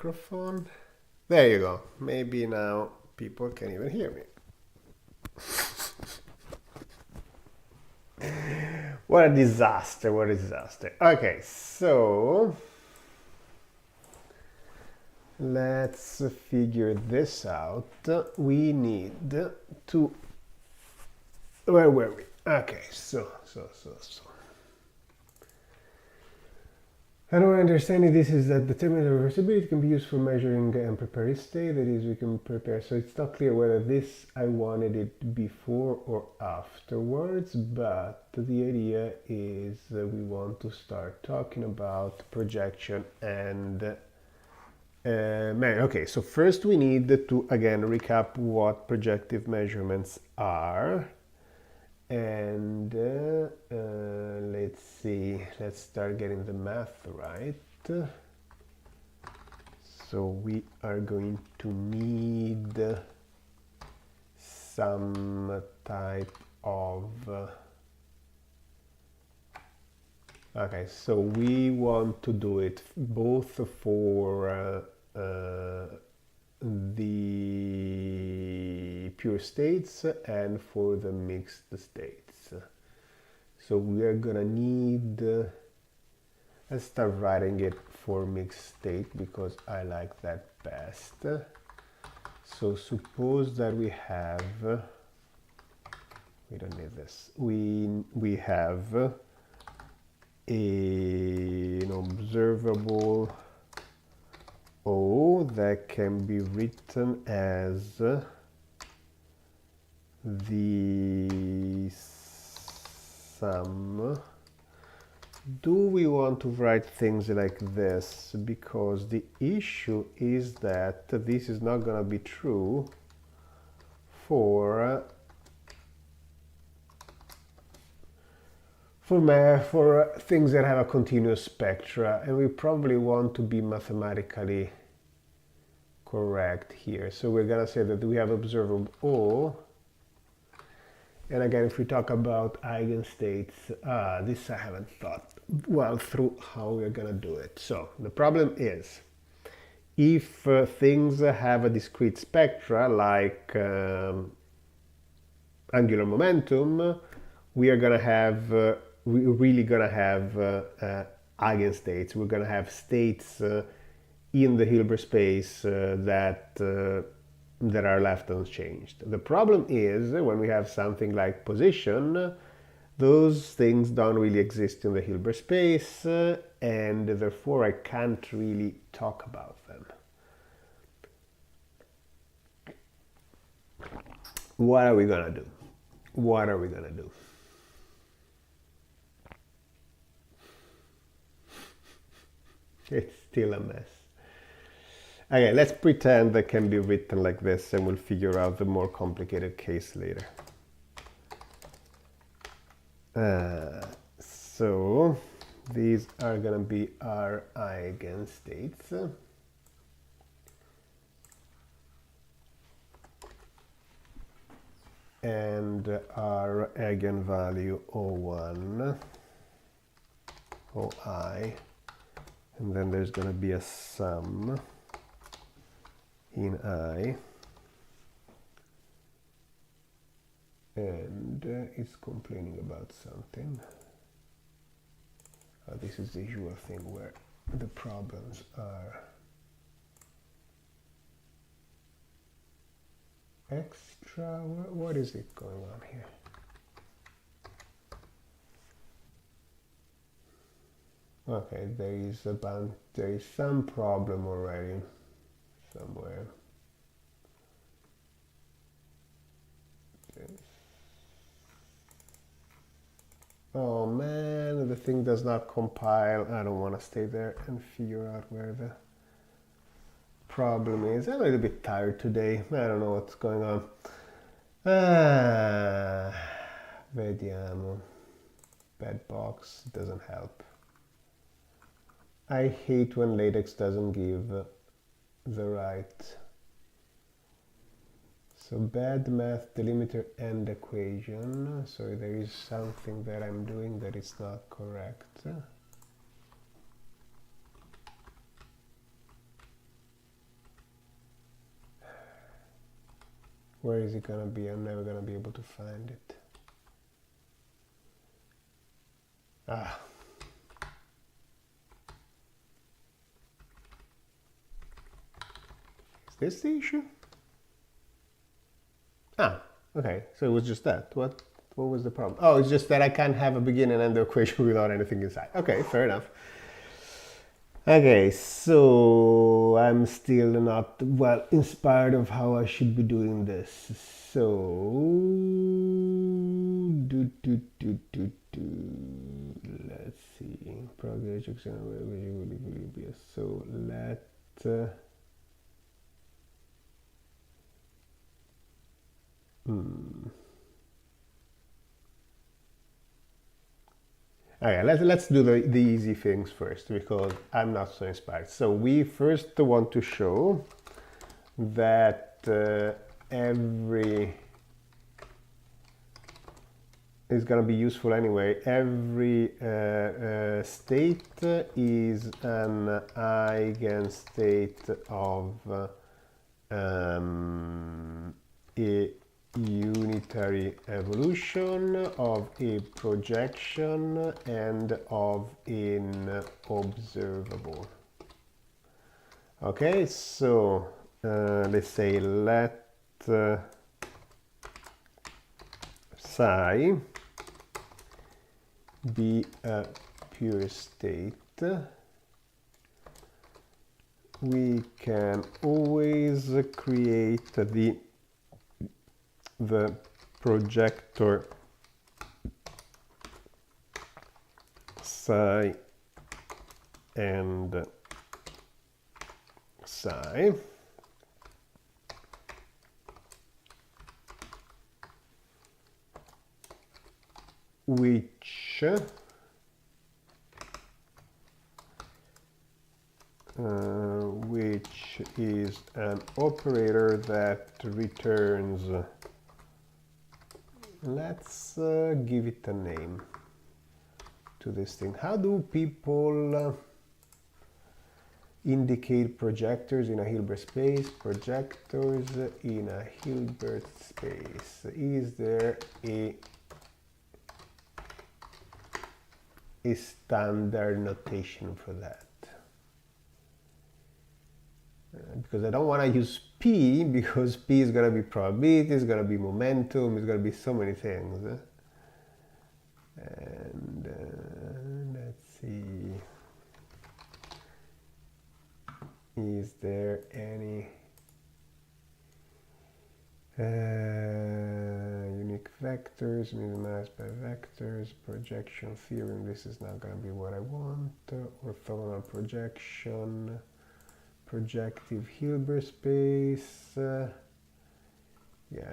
microphone. There you go. Maybe now people can even hear me. What a disaster, what a disaster. Okay, so let's figure this out. We need to, where were we? Okay, so. And our understanding this is that the thermodynamic reversibility can be used for measuring and preparing state. That is, we can prepare. So it's not clear whether this I wanted it before or afterwards, but the idea is that we want to start talking about projection and okay, so first we need to again recap what projective measurements are. And let's see, let's start getting the math right. So we are going to need some type of okay, so we want to do it both for the pure states and for the mixed states. So we are gonna need, let's start writing it for mixed state because I like that best. So suppose that we have, we don't need this, we have an observable O that can be written as the sum. Do we want to write things like this? Because the issue is that this is not going to be true for things that have a continuous spectra, and we probably want to be mathematically correct here. So we're going to say that we have observable O, and again, if we talk about eigenstates, this I haven't thought well through how we're going to do it. So the problem is, if things have a discrete spectra like angular momentum, we are going to have we're really going to have eigenstates. We're going to have states in the Hilbert space that are left unchanged. The problem is when we have something like position, those things don't really exist in the Hilbert space, and therefore I can't really talk about them. What are we going to do? What are we going to do? It's still a mess. Okay, let's pretend that can be written like this, and we'll figure out the more complicated case later. So these are going to be our eigenstates. And our eigenvalue O1, OI, and then there's going to be a sum in I, and it's complaining about something. This is the usual thing where the problems are extra. What is it going on here? Okay, there is some problem already somewhere. Oh man, the thing does not compile. I don't want to stay there and figure out where the problem is. I'm a little bit tired today. I don't know what's going on. Vediamo. Bad box doesn't help. I hate when LaTeX doesn't give the right. So bad math delimiter and equation. So there is something that I'm doing that is not correct. Where is it gonna be? I'm never gonna be able to find it. Ah. Is this the issue? Ah, okay. So it was just that. What was the problem? Oh, it's just that I can't have a begin and end the equation without anything inside. Okay, fair enough. Okay, so I'm still not well inspired of how I should be doing this. So let's see. Progress so let Okay, let's do the easy things first because I'm not so inspired. So we first want to show that every is going to be useful anyway. Every state is an eigenstate of a unitary evolution of a projection and of an observable. Okay, so let's say let psi be a pure state. We can always create the projector psi and psi, which is an operator that returns, let's give it a name to this thing. How do people indicate projectors in a Hilbert space? Projectors in a Hilbert space. Is there a standard notation for that? Because I don't want to use P, because P is going to be probability, it's going to be momentum, it's going to be so many things. And let's see, is there any unique vectors, minimized by vectors, projection theorem? This is not going to be what I want. Orthogonal projection, projective Hilbert space. Yeah,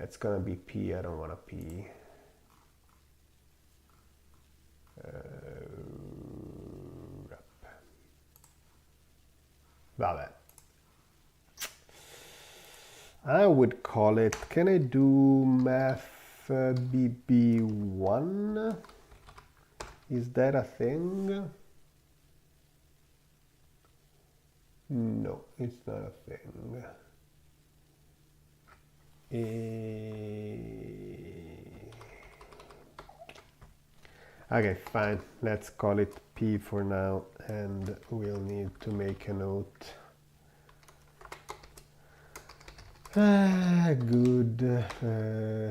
it's gonna be P. I don't want a P. Vabbè. I would call it, can I do math BB1? Is that a thing? No, it's not a thing. Okay, fine. Let's call it P for now, and we'll need to make a note. Good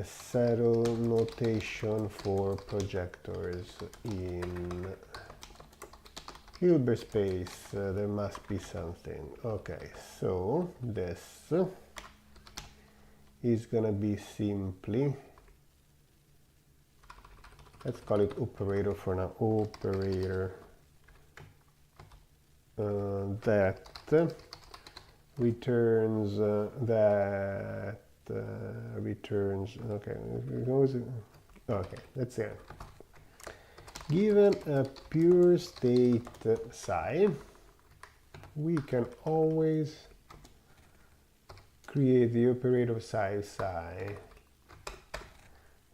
settle notation for projectors in Hilbert space. There must be something. Okay, so this is gonna be simply, let's call it operator for now, operator that returns okay, okay, let's see. Given a pure state psi, we can always create the operator psi psi.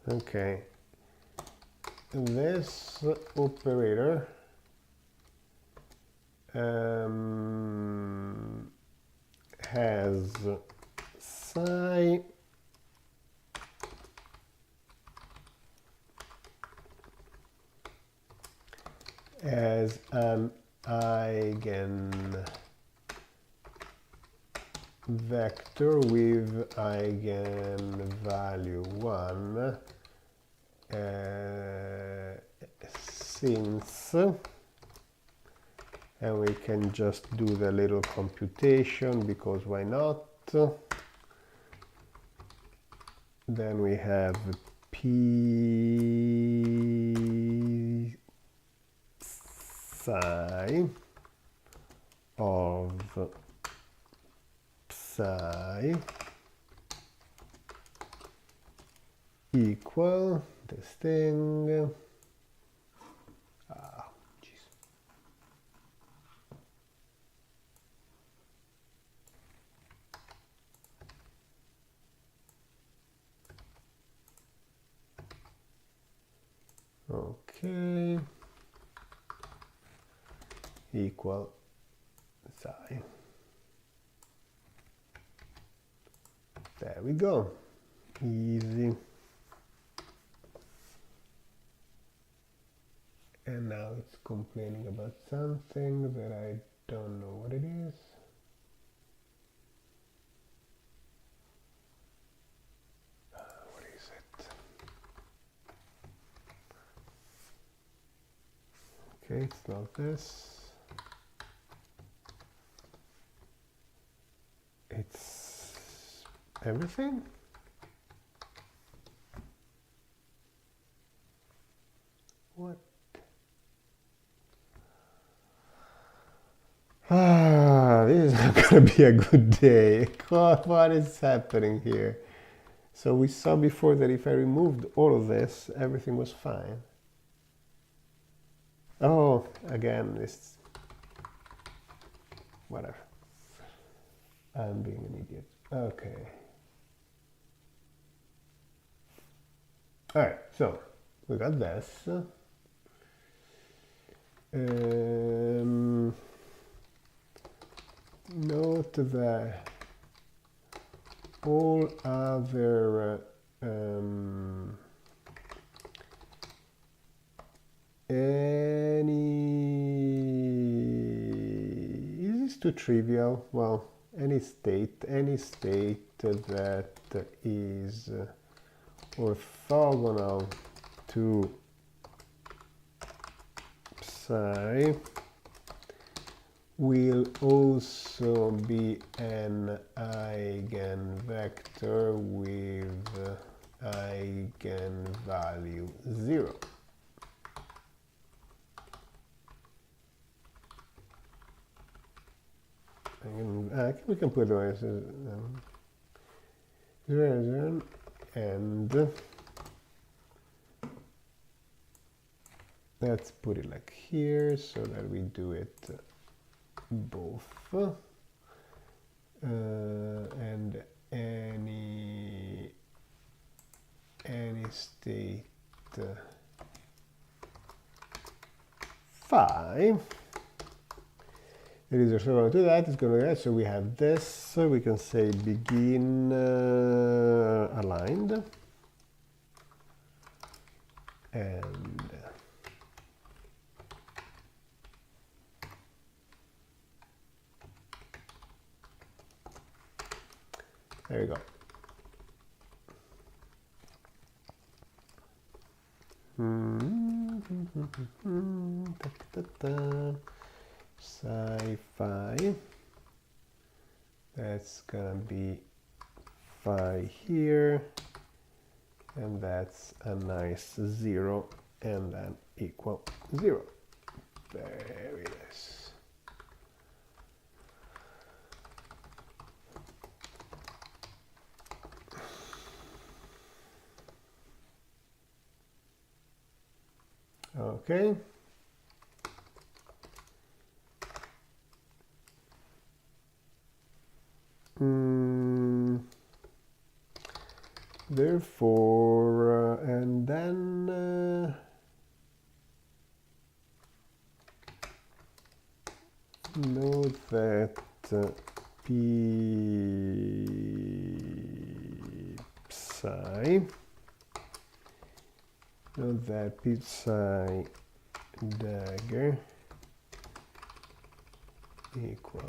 Okay, this operator has psi as an eigenvector with eigenvalue 1 since, and we can just do the little computation because why not. Then we have p psi of psi equal this thing. Okay, equal psi. There we go. Easy. And now it's complaining about something that I don't know what it is. What is it? Okay, it's not this. It's everything? What? This is not gonna be a good day. God, what is happening here? So we saw before that if I removed all of this, everything was fine. Oh, again, it's whatever. I'm being an idiot. Okay. All right, so we got this. Note that all other is this too trivial? Well, any state that is orthogonal to psi will also be an eigenvector with eigenvalue 0. We can put it as 0, and let's put it like here so that we do it both, and any state phi that is orthogonal to that is going to get, so we have this, so we can say begin aligned, and there we go. Psi phi, that's gonna be phi here, and that's a nice 0, and then equal 0. Very nice. Okay. Therefore, and then note that p psi, note that p psi dagger equal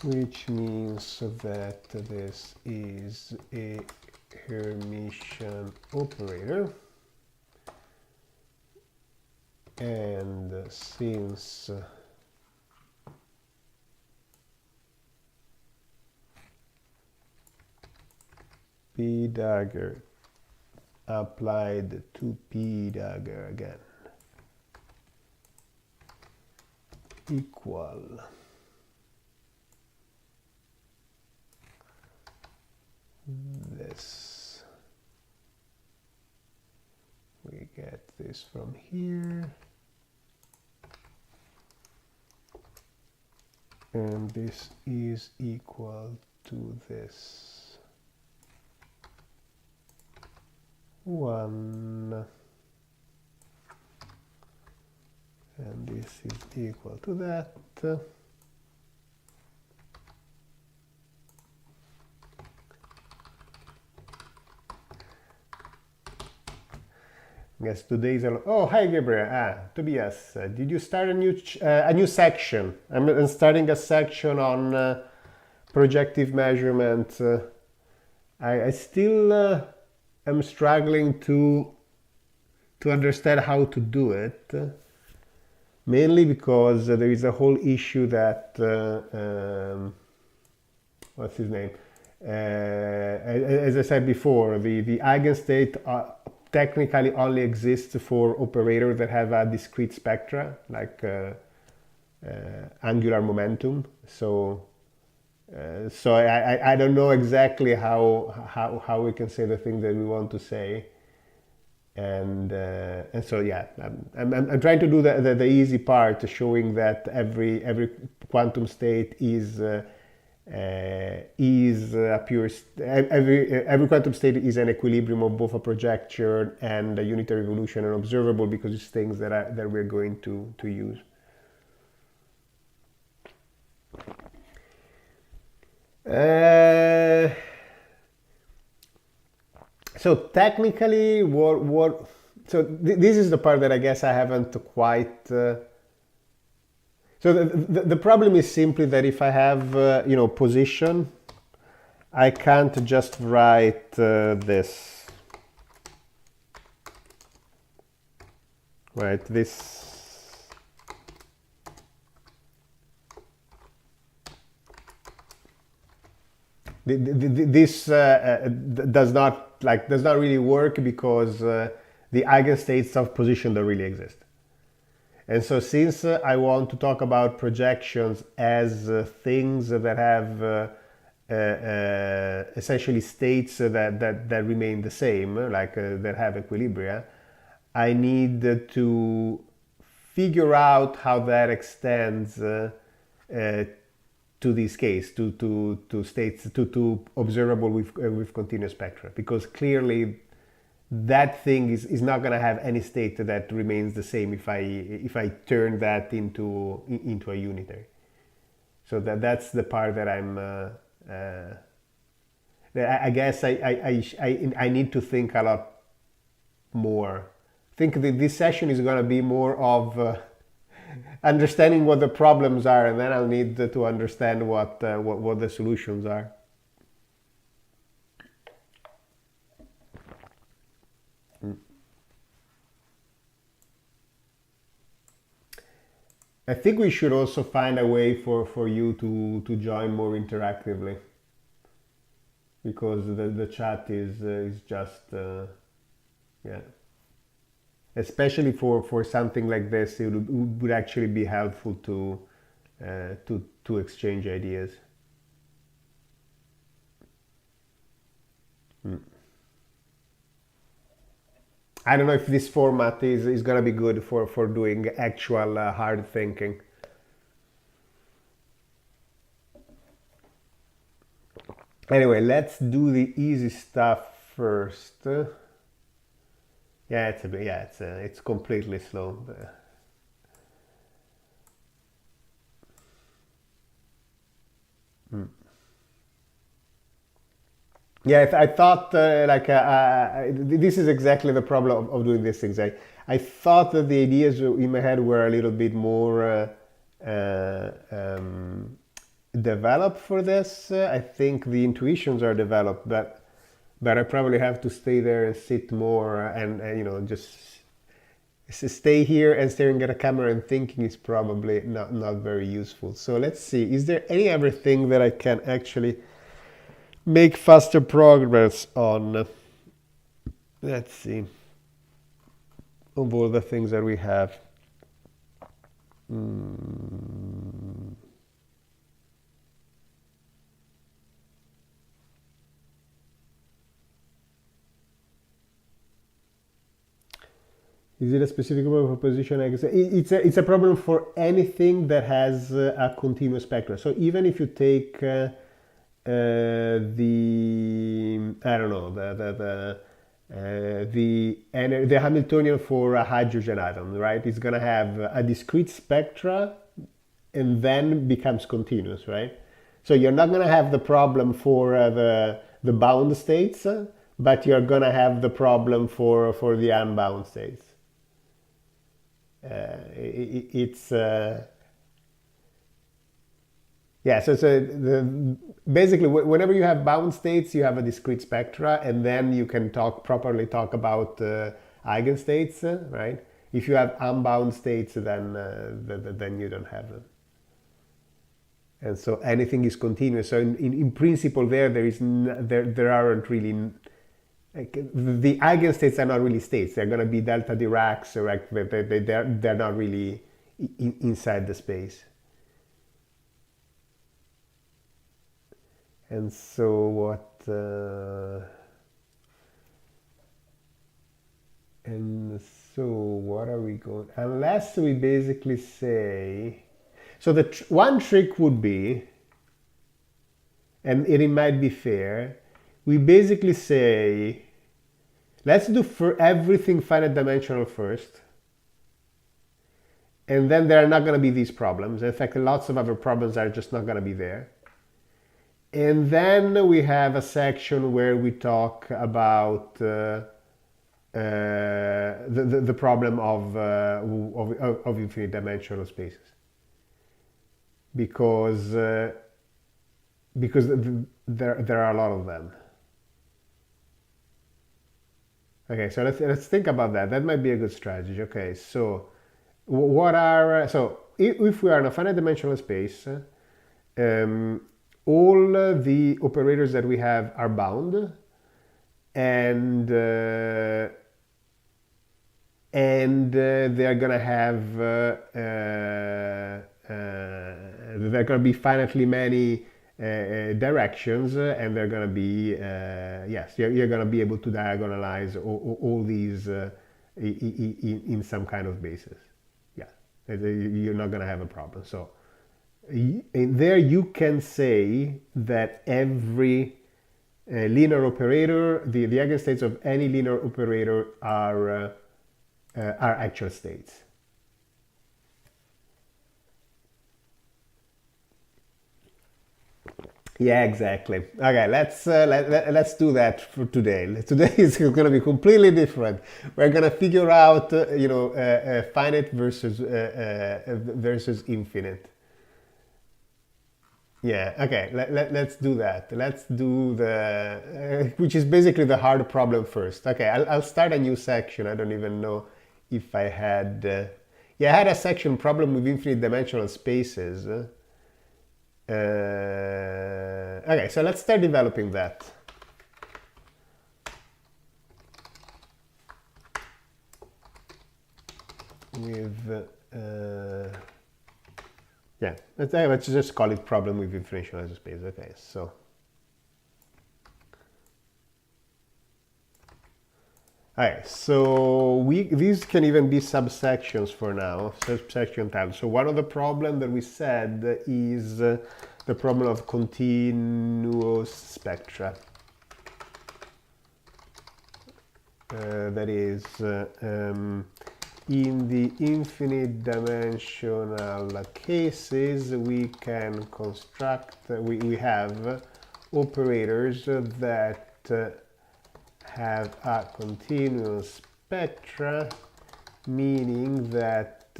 which means that this is a Hermitian operator, and since P dagger applied to P dagger again equal this, we get this from here, and this is equal to this 1, and this is equal to that. Yes, today's oh, hi Gabriel. Tobias, did you start a new section? I'm starting a section on projective measurement. I still am struggling to understand how to do it, mainly because there is a whole issue that what's his name? As I said before, the eigenstate technically only exists for operators that have a discrete spectra, like angular momentum. So I don't know exactly how we can say the thing that we want to say, and so yeah, I'm trying to do the easy part, showing that every quantum state is a pure every quantum state is an equilibrium of both a projection and a unitary evolution and observable, because it's things that we're going to use. So technically, this is the part that I guess I haven't quite. So the problem is simply that if I have position, I can't just write this, right? This. This does not really work, because the eigenstates of position don't really exist. And so since I want to talk about projections as things that have essentially states that remain the same, like that have equilibria, I need to figure out how that extends to this case, to states, to observable with continuous spectra, because clearly that thing is not going to have any state that remains the same if I turn that into a unitary. So that's the part that I guess I need to think a lot more. I think that this session is going to be more of understanding what the problems are, and then I'll need to understand what the solutions are. I think we should also find a way for you to join more interactively, because the chat is just yeah. Especially for something like this, it would actually be helpful to exchange ideas. I don't know if this format is gonna be good for doing actual hard thinking. Anyway, let's do the easy stuff first. Yeah, it's completely slow. Yeah, I thought this is exactly the problem of doing these things. I thought that the ideas in my head were a little bit more developed for this. I think the intuitions are developed, but I probably have to stay there and sit more and you know, just stay here and staring at a camera and thinking is probably not very useful. So let's see, is there any other thing that I can actually make faster progress on? Let's see, of all the things that we have. Is it a specific problem for position X? It's a problem for anything that has a continuous spectrum. So even if you take the I don't know the Hamiltonian for a hydrogen atom, right? It's gonna have a discrete spectra and then becomes continuous, right? So you're not gonna have the problem for the bound states, but you're gonna have the problem for the unbound states. It's yeah, basically whenever you have bound states, you have a discrete spectra, and then you can properly talk about eigenstates, right? If you have unbound states, then you don't have them. And so anything is continuous. So in principle, there aren't really like, the eigenstates are not really states. They're going to be delta Diracs, right? They're not really inside the space. And so what are we going, unless we basically say, so the one trick would be, and it might be fair, we basically say, let's do for everything finite dimensional first, and then there are not going to be these problems. In fact, lots of other problems are just not going to be there. And then we have a section where we talk about the problem of infinite dimensional spaces, because there are a lot of them. Okay, so let's think about that. That might be a good strategy. Okay, so if we are in a finite dimensional space, all the operators that we have are bound, and they're gonna have there are gonna be finitely many directions, and they're gonna be yes, you're gonna be able to diagonalize all these in some kind of basis. Yeah, you're not gonna have a problem. So there you can say that every linear operator, the eigenstates of any linear operator are actual states. Yeah, exactly. Okay, let's do that for today. Today is going to be completely different. We're going to figure out, finite versus infinite. Yeah, okay, let's do that. Let's do which is basically the hard problem first. Okay, I'll start a new section. I don't even know if I had, yeah, I had a section problem with infinite dimensional spaces. Okay, so let's start developing that. With, yeah, let's just call it problem with infinite space. Okay, so. Alright, so these can even be subsections for now, subsection titles. So one of the problems that we said is the problem of continuous spectra. That is, in the infinite dimensional cases, we can construct, we have operators that have a continuous spectra, meaning that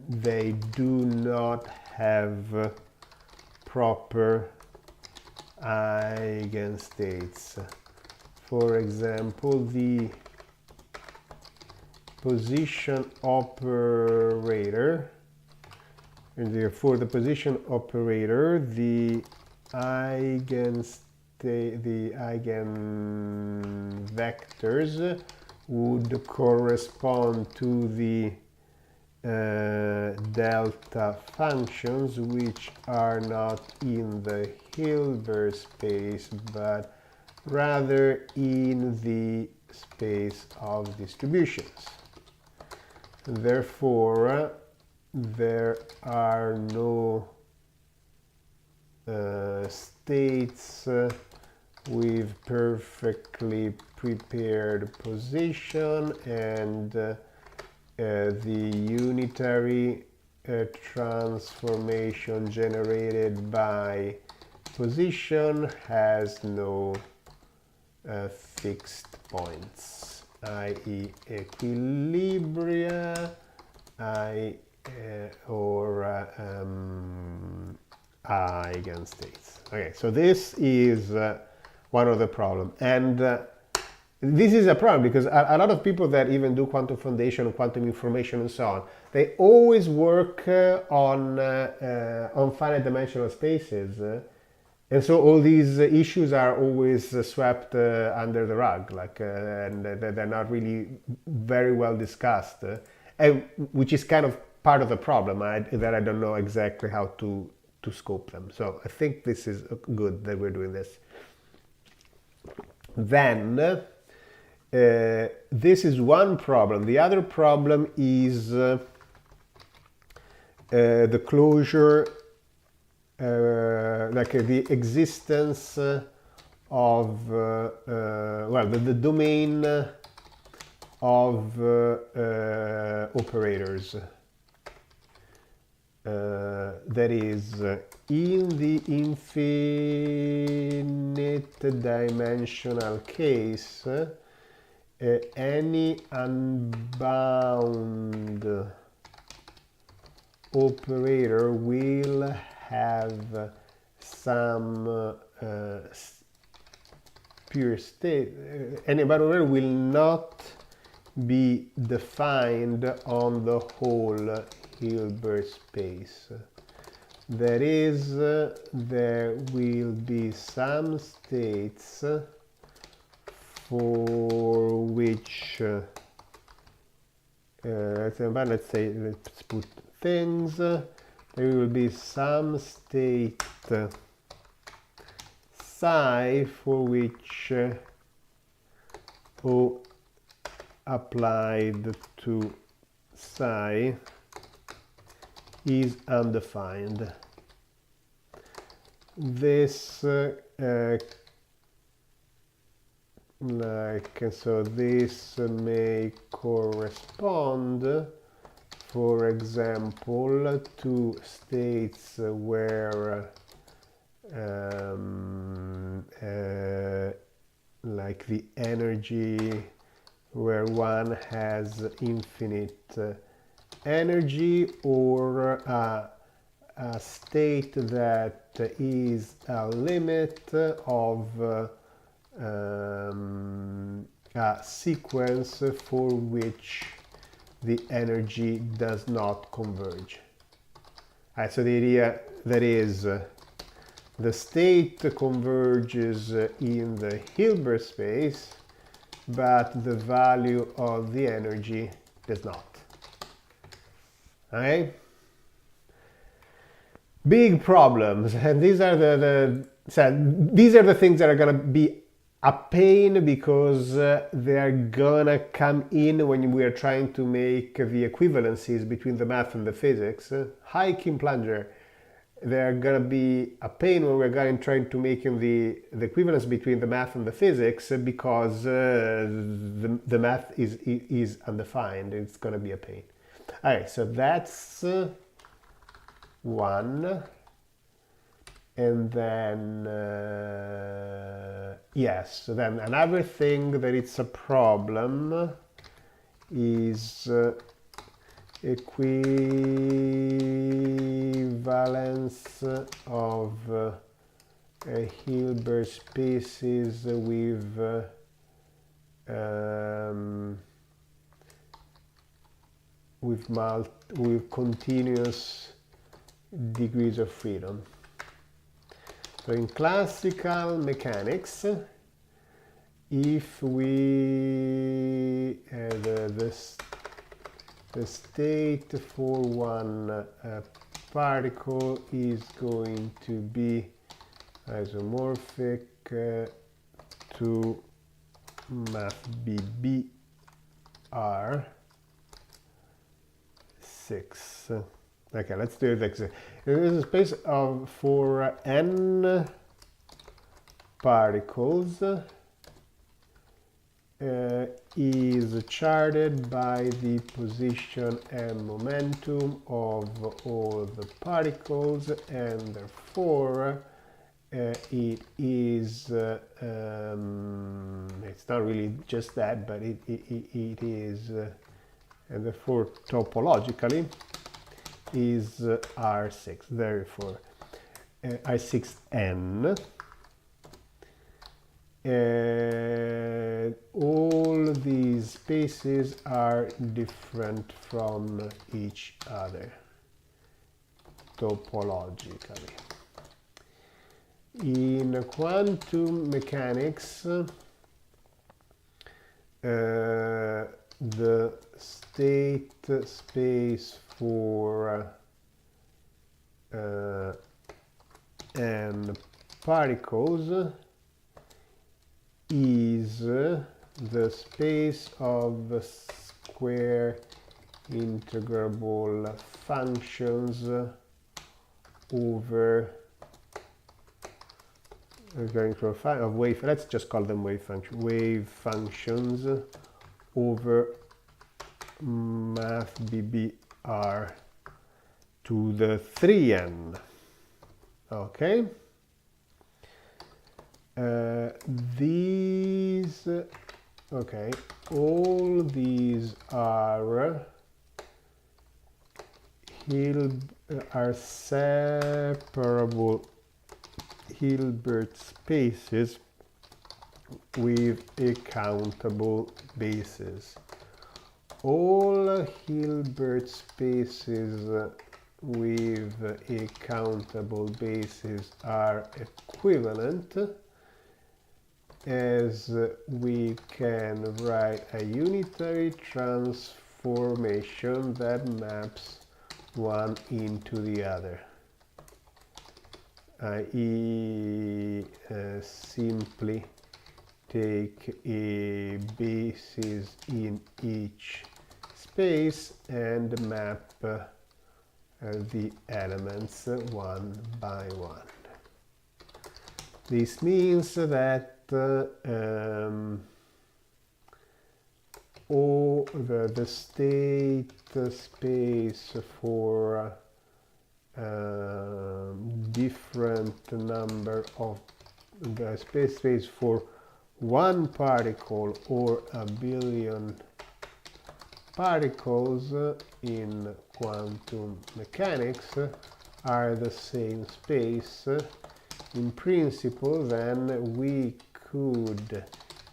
they do not have proper eigenstates. For example, the position operator, and therefore the position operator, the eigenvectors would correspond to the delta functions, which are not in the Hilbert space but rather in the space of distributions. Therefore, there are no states with perfectly prepared position, and the unitary transformation generated by position has no fixed points, i.e. equilibria, or eigenstates. Okay, so this is one of the problems, and this is a problem because a lot of people that even do quantum foundation, quantum information, and so on, they always work on finite dimensional spaces, and so all these issues are always swept under the rug, like, and they're not really very well discussed, which is kind of part of the problem, that I don't know exactly how to scope them. So I think this is good that we're doing this. Then this is one problem. The other problem is the closure, like the existence of the domain of operators. That is, in the infinite dimensional case, any unbound operator will have some pure state. Any unbound operator will not be defined on the whole Hilbert space. That is, there will be some states for which let's put things. There will be some state psi for which O applied to psi is undefined. This so this may correspond, for example, to states where like the energy, where one has infinite energy, or a state that is a limit of a sequence for which the energy does not converge. So the idea that is, the state converges in the Hilbert space, but the value of the energy does not. Okay? Big problems, and these are these are the things that are going to be a pain, because they're gonna come in when we are trying to make the equivalencies between the math and the physics. Hi, Kim Plunger. They're gonna be a pain when we're trying to make the equivalence between the math and the physics, because the math is undefined. It's gonna be a pain. All right, so that's one. And then yes, so then another thing that it's a problem is equivalence of Hilbert spaces with with continuous degrees of freedom. So in classical mechanics, if we the state for one particle is going to be isomorphic to mass BBR 6. Okay, let's do it like this. There is a space of for n particles is charted by the position and momentum of all the particles, and therefore it is it's not really just that, but it is and therefore topologically is R6, therefore R6n. All these spaces are different from each other topologically. In quantum mechanics, the state space for n particles is the space of square integrable functions over going through a wave, let's just call them wave functions over math BBR to the 3n. Okay, these, okay, all these are separable Hilbert spaces with a countable basis. All Hilbert spaces with a countable basis are equivalent, as we can write a unitary transformation that maps one into the other, i.e. simply take a basis in each space and map the elements one by one. This means that all the state space for different number of the space for one particle or a billion particles in quantum mechanics are the same space. In principle, then we could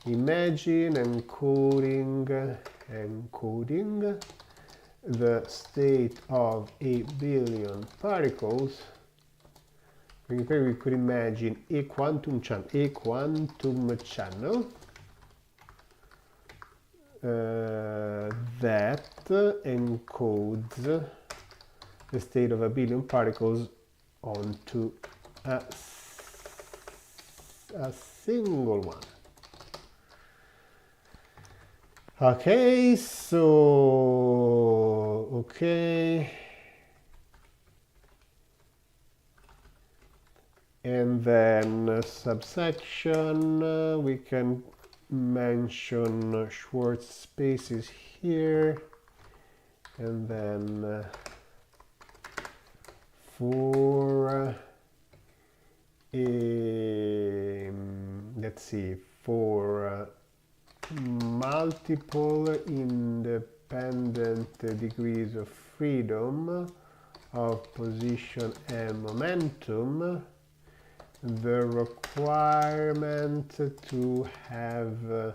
imagine encoding the state of a billion particles. We could imagine a quantum channel that encodes the state of a billion particles onto a single one. Okay, so okay, and then subsection, we can mention Schwartz spaces here, and then for let's see, for multiple independent degrees of freedom of position and momentum, the requirement to have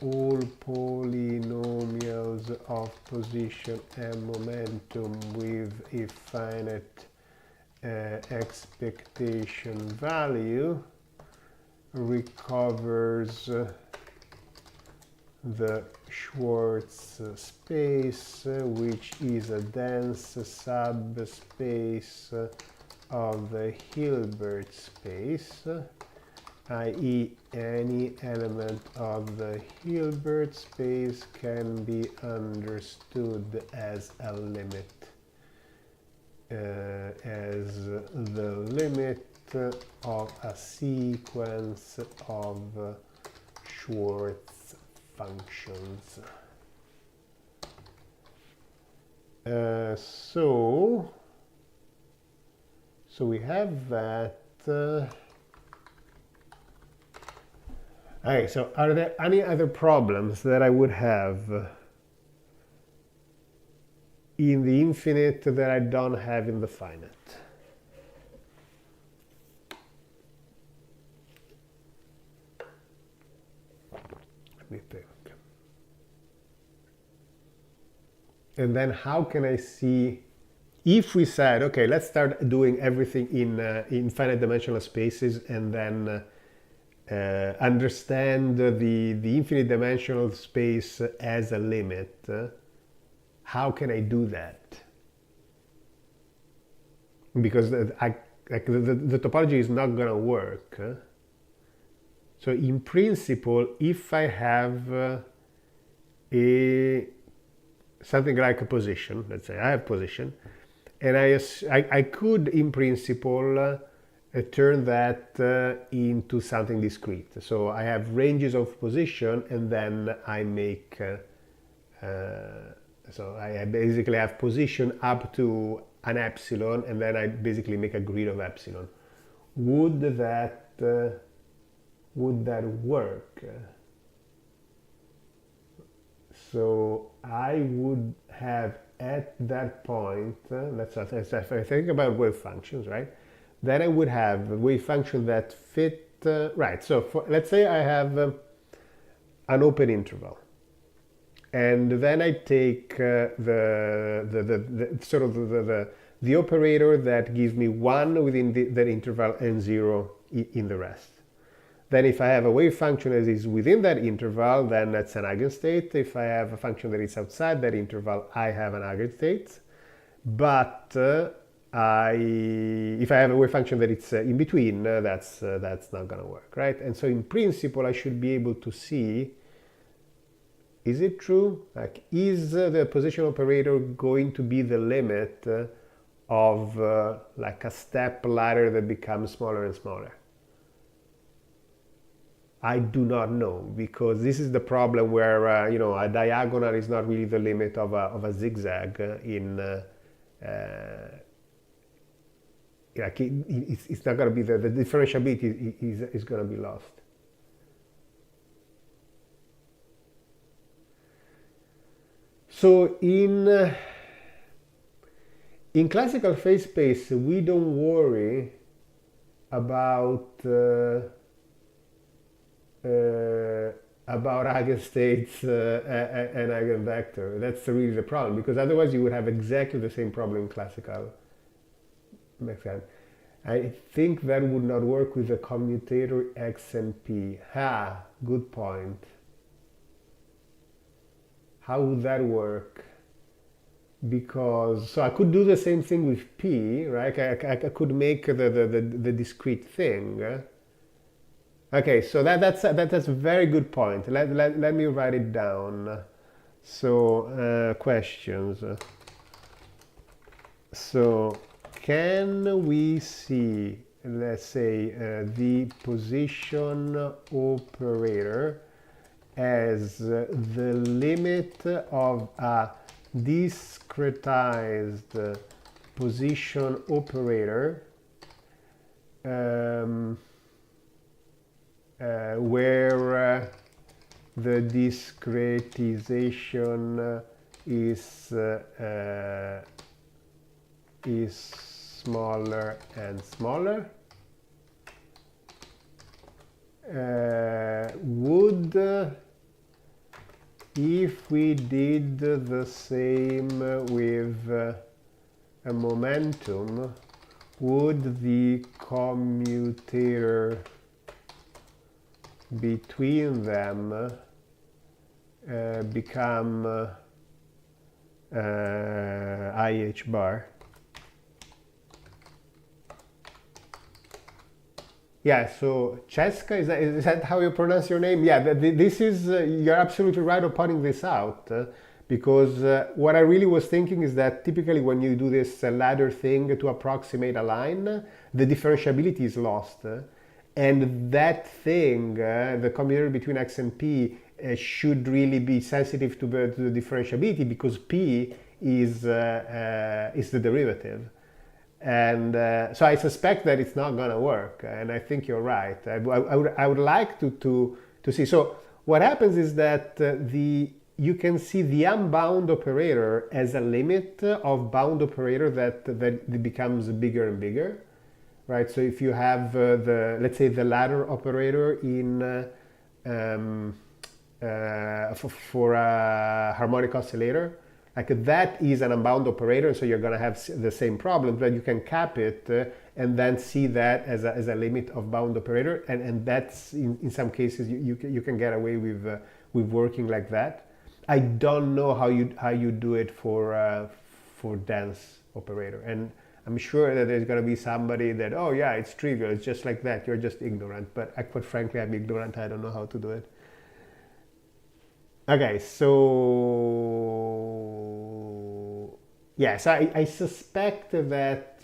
all polynomials of position and momentum with a finite expectation value recovers the Schwartz space, which is a dense subspace of the Hilbert space, i.e. any element of the Hilbert space can be understood as a limit, as the limit of a sequence of Schwartz functions. So we have that. Okay, so are there any other problems that I would have in the infinite that I don't have in the finite? Let me think. And then how can I see, if we said, okay, let's start doing everything in finite dimensional spaces and then understand the infinite dimensional space as a limit, how can I do that? Because the topology is not going to work. So in principle, if I have something like a position, let's say I have position, and I could in principle turn that into something discrete. So I have ranges of position, and then I make so I basically have position up to an epsilon, and then I basically make a grid of epsilon. Would that work? So I would have at that point, if I think about wave functions, right? Then I would have a wave function that fit, right? So let's say I have an open interval, and then I take the operator that gives me 1 within that interval and 0 in the rest. Then if I have a wave function that is within that interval, then that's an eigenstate. If I have a function that is outside that interval, I have an eigenstate. But if I have a wave function that it's in between, that's not going to work, right? And so in principle, I should be able to see, is it true? Like, is the position operator going to be the limit of like a step ladder that becomes smaller and smaller? I do not know, because this is the problem where a diagonal is not really the limit of a zigzag it's not going to be the differentiability is going to be lost. So in classical phase space, we don't worry about eigenstates and eigenvector. That's really the problem, because otherwise you would have exactly the same problem in classical mechanics. I think that would not work with the commutator x and p. Good point. How would that work? Because, so I could do the same thing with p, right? I could make the discrete thing. Okay, so that's a very good point. Let me write it down. So questions. So can we see, let's say, the position operator as the limit of a discretized position operator um, where the discretization is smaller and smaller, would, if we did the same with a momentum, would the commutator between them become IH bar? Yeah, so Cheska, is that how you pronounce your name? Yeah, this is, you're absolutely right of pointing this out, because what I really was thinking is that typically when you do this ladder thing to approximate a line, the differentiability is lost. And that thing, the commutator between x and p, should really be sensitive to the differentiability, because p is the derivative. And so I suspect that it's not going to work, and I think you're right. I would like to see. So what happens is that you can see the unbound operator as a limit of bound operator that becomes bigger and bigger, right? So if you have let's say the ladder operator in for a harmonic oscillator, like that is an unbound operator, so you're going to have the same problem, but you can cap it and then see that as a limit of bound operator, and that's in some cases you can get away with working like that. I don't know how you do it for dense operator, and I'm sure that there's going to be somebody that, oh yeah, it's trivial, it's just like that, you're just ignorant. But quite frankly, I'm ignorant. I don't know how to do it. Okay, so yes, I suspect that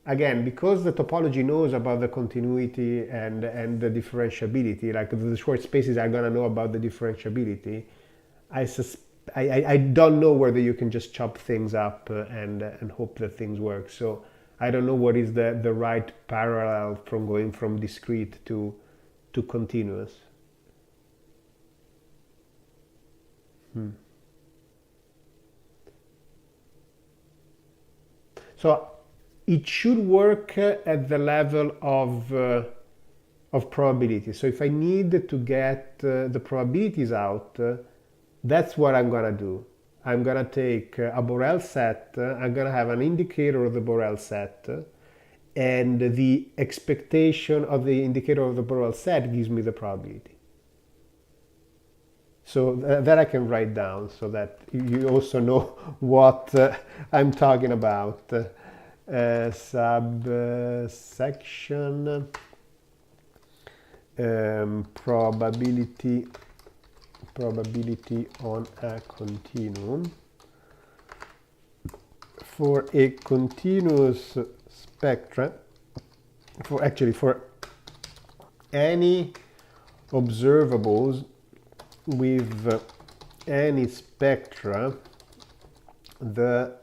again, because the topology knows about the continuity and the differentiability, like the short spaces are gonna know about the differentiability. I don't know whether you can just chop things up and hope that things work. So I don't know what is the right parallel from going from discrete to continuous. So it should work at the level of probability. So if I need to get the probabilities out, that's what I'm gonna do. I'm gonna take a Borel set, I'm gonna have an indicator of the Borel set, and the expectation of the indicator of the Borel set gives me the probability. So that I can write down so that you also know what I'm talking about. Subsection probability on a continuum for a continuous spectra, for any observables with any spectra, the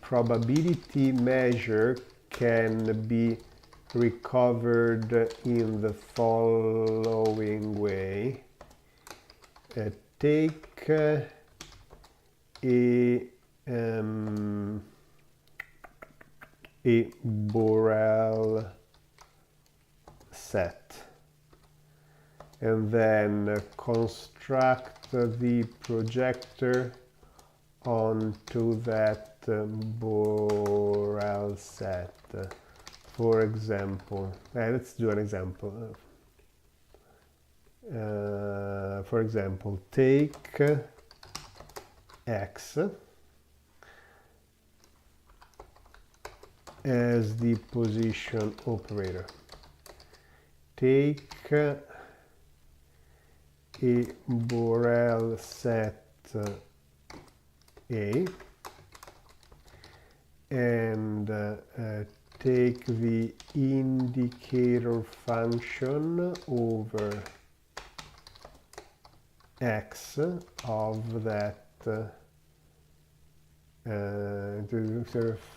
probability measure can be recovered in the following way. Take a Borel set, and then construct the projector onto that Borel set. For example, let's do an example. For example, take X as the position operator. Take a Borel set A and take the indicator function over X of that the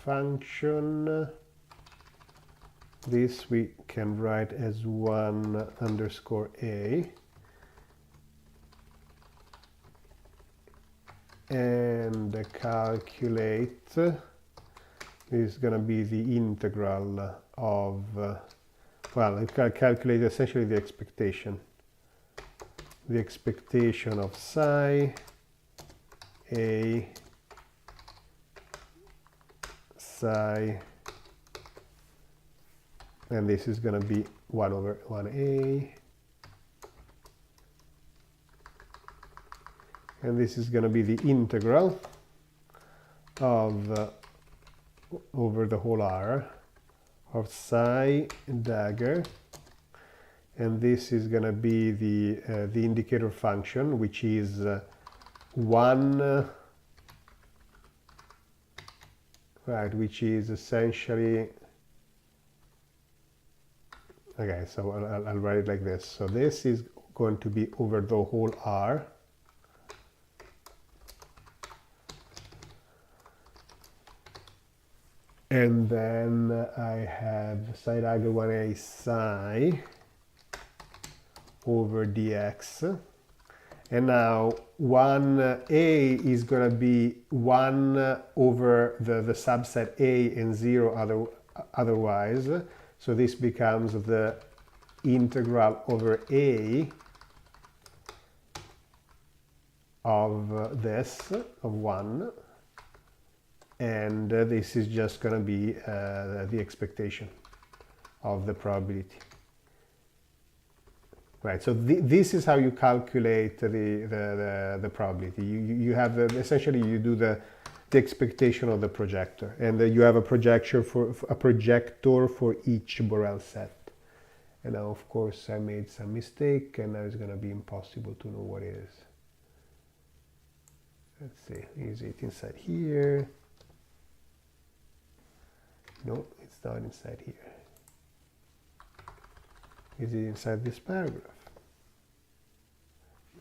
function This we can write as 1 underscore a, and calculate, this is going to be the integral of, well, it can calculate essentially the expectation of psi a psi, and this is going to be 1 over 1a, and this is going to be the integral of over the whole r of psi dagger, and this is going to be the indicator function, which is 1, right, which is essentially, okay, so I'll write it like this. So this is going to be over the whole r, and then I have psi dagger 1a psi over dx, and now 1a is going to be 1 over the subset a and 0 otherwise, so this becomes the integral over a of this, of 1, and this is just going to be the expectation of the probability. Right, so this is how you calculate the probability. You have essentially you do the expectation of the projector, and you have a projector for each Borel set. And now, of course, I made some mistake, and now it's going to be impossible to know what it is. Let's see, is it inside here? No, it's not inside here. Is it inside this paragraph?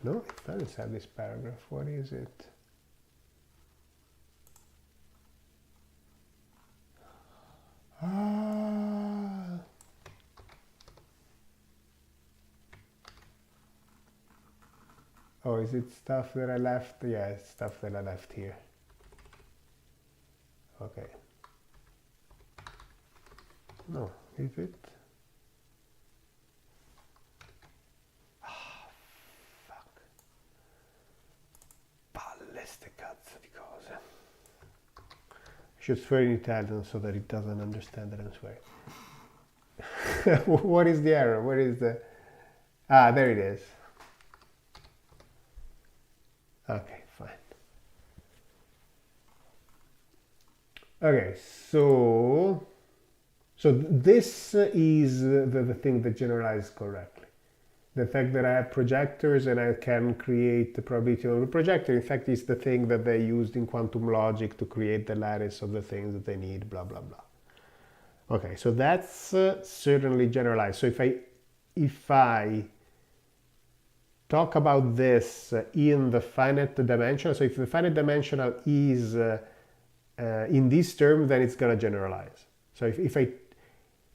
No, it's not inside this paragraph. What is it? Ah. Oh, is it stuff that I left? Yeah, it's stuff that I left here. Okay. No, is it? I should swear in Italian so that it doesn't understand that I'm swearing. What is the error? What is the... Ah, there it is. Okay, fine. Okay, so this is the thing that generalizes correctly. The fact that I have projectors and I can create the probability of a projector, in fact, is the thing that they used in quantum logic to create the lattice of the things that they need, blah, blah, blah. Okay, so that's certainly generalized. So if I talk about this in the finite dimensional, so if the finite dimensional is in this term, then it's going to generalize. So if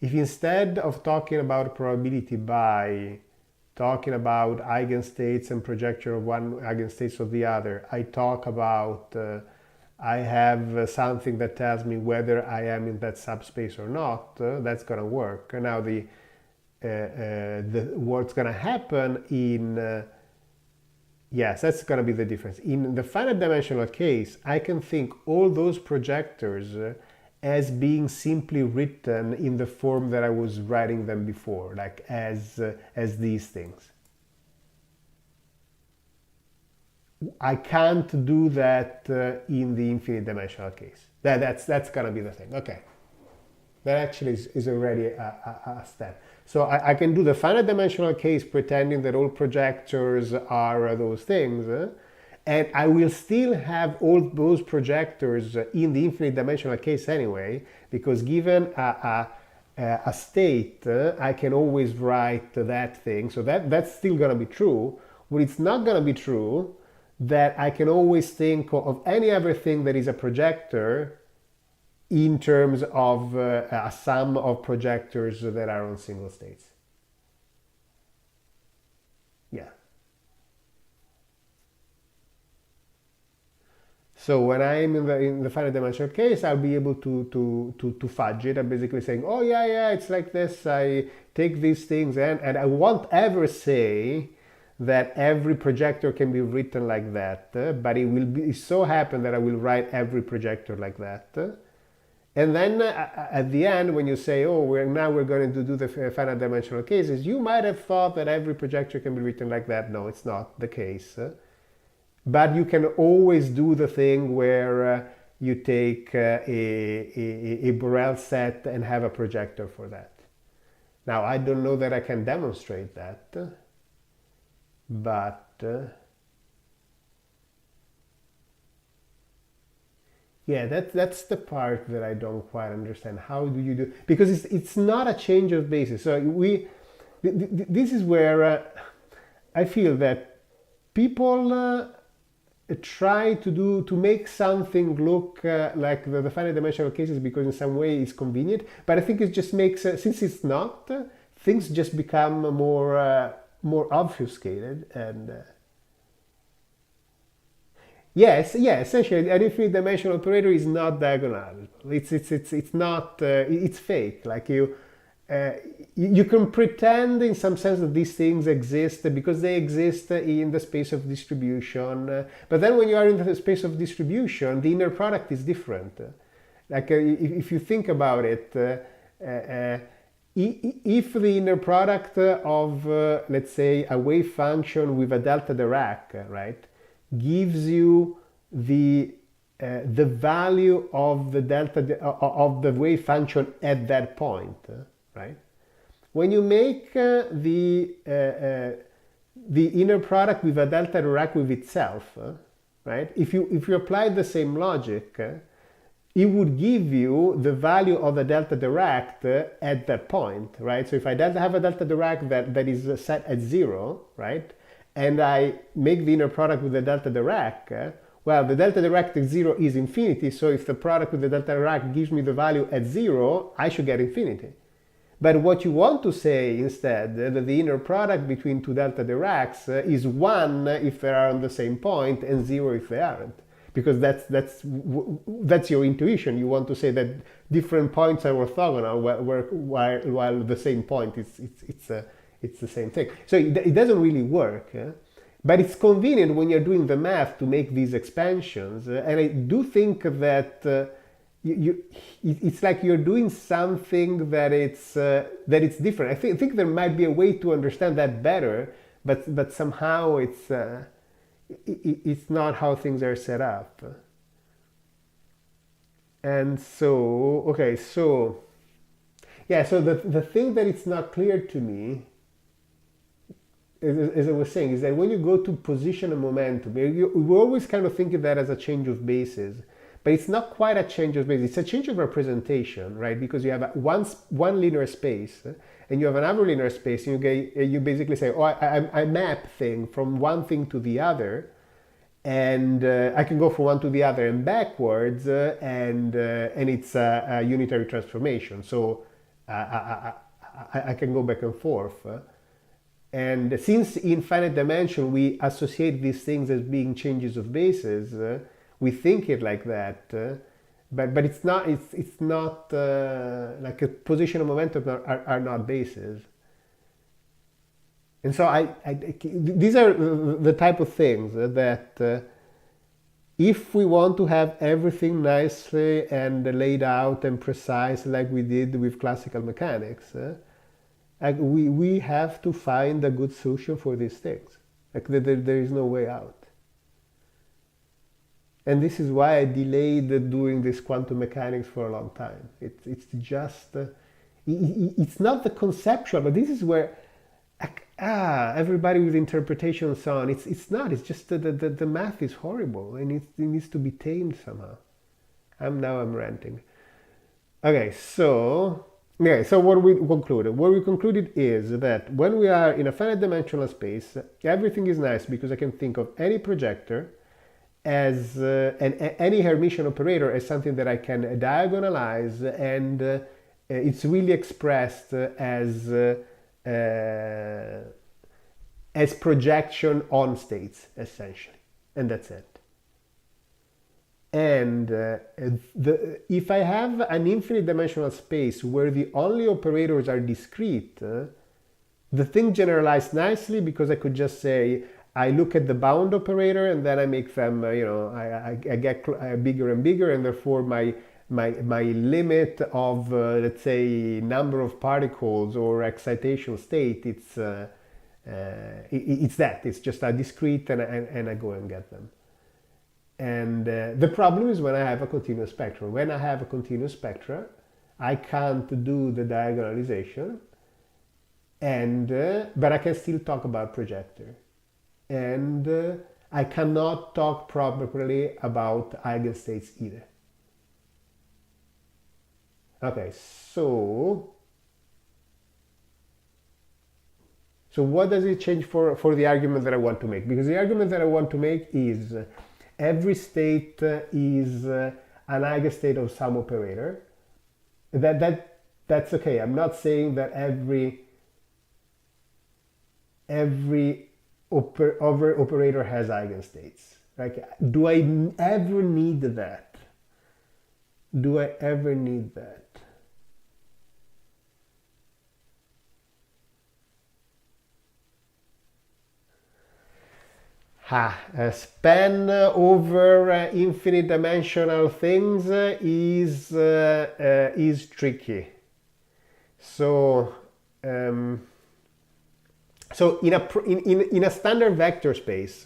instead of talking about probability by talking about eigenstates and projector of one eigenstates of the other, I talk about I have something that tells me whether I am in that subspace or not, that's going to work. And now what's going to happen in yes, that's going to be the difference. In the finite dimensional case, I can think all those projectors as being simply written in the form that I was writing them before, like as these things. I can't do that in the infinite dimensional case. That's gonna be the thing. Okay, that actually is already a step. So I can do the finite dimensional case pretending that all projectors are those things, and I will still have all those projectors in the infinite dimensional case anyway, because given a state, I can always write that thing. So that's still going to be true. But it's not going to be true that I can always think of any other thing that is a projector in terms of a sum of projectors that are on single states. Yeah. So when I'm in the finite dimensional case, I'll be able to fudge it. I'm basically saying, oh yeah, it's like this. I take these things and I won't ever say that every projector can be written like that, but it will be so happen that I will write every projector like that. And then at the end, when you say, oh, we're going to do the finite dimensional cases, you might have thought that every projector can be written like that. No, it's not the case. But you can always do the thing where you take a Borel set and have a projector for that. Now, I don't know that I can demonstrate that, but yeah, that's the part that I don't quite understand. How do you do? Because it's not a change of basis. So this is where I feel that people try to make something look like the finite dimensional cases because in some way it's convenient. But I think it just makes since it's not, things just become more obfuscated and. Yes, yeah, essentially, an infinite dimensional operator is not diagonal. It's not. It's fake. Like uh, you can pretend in some sense that these things exist because they exist in the space of distribution. But then when you are in the space of distribution, the inner product is different. Like if you think about it, if the inner product of let's say a wave function with a delta Dirac, right? Gives you the value of the delta of the wave function at that point, right? When you make the inner product with a delta Dirac with itself, right? If you apply the same logic, it would give you the value of the delta Dirac at that point, right? So if I have a delta Dirac that is set at 0, right? And I make the inner product with the delta Dirac, well, the delta Dirac at 0 is infinity, so if the product with the delta Dirac gives me the value at 0, I should get infinity. But what you want to say instead, that the inner product between two delta Diracs is 1 if they are on the same point and 0 if they aren't. Because that's your intuition. You want to say that different points are orthogonal while the same point it's the same thing. So it doesn't really work, but it's convenient when you're doing the math to make these expansions. And I do think that it's like you're doing something that it's different. I think there might be a way to understand that better, but somehow it's not how things are set up. And so okay, so yeah, so the thing that it's not clear to me, as I was saying, is that when you go to position and momentum, we're always kind of thinking that as a change of bases, but it's not quite a change of bases. It's a change of representation, right? Because you have one linear space and you have another linear space, and you basically say, oh, I map thing from one thing to the other, and I can go from one to the other and backwards, and it's a unitary transformation. So I can go back and forth. And since in finite dimension we associate these things as being changes of bases, we think it like that, but it's not. It's not like a position and momentum are not bases. And so these are the type of things that if we want to have everything nicely and laid out and precise like we did with classical mechanics, we have to find a good solution for these things. Like there is no way out. And this is why I delayed doing this quantum mechanics for a long time. It's just, it's not the conceptual, but this is where everybody with interpretation and so on, it's not, it's just the math is horrible and it needs to be tamed somehow. I'm ranting. Okay, so what we concluded is that when we are in a finite dimensional space, everything is nice because I can think of any projector as any Hermitian operator as something that I can diagonalize, and it's really expressed as projection on states, essentially, and that's it. And if I have an infinite dimensional space where the only operators are discrete, the thing generalized nicely, because I could just say, I look at the bound operator and then I make them, I get bigger and bigger, and therefore my limit of, let's say, number of particles or excitation state, it's that. It's just a discrete, and I go and get them. And the problem is when I have a continuous spectrum. When I have a continuous spectra, I can't do the diagonalization, and but I can still talk about projector. And I cannot talk properly about eigenstates either. Okay, so what does it change for the argument that I want to make? Because the argument that I want to make is every state is an eigenstate of some operator. That's okay. I'm not saying that every operator has eigenstates. Like, do I ever need that? Do I ever need that? A span over infinite dimensional things is tricky. So in a standard vector space,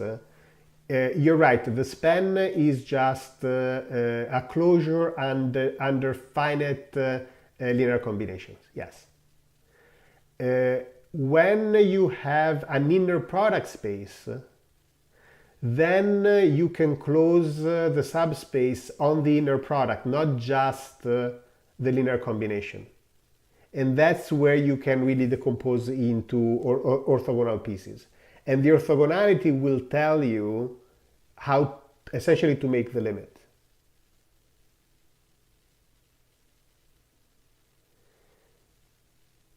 you're right. The span is just a closure under finite linear combinations. Yes. When you have an inner product space, then you can close the subspace on the inner product, not just the linear combination. And that's where you can really decompose into orthogonal pieces. And the orthogonality will tell you how essentially to make the limit.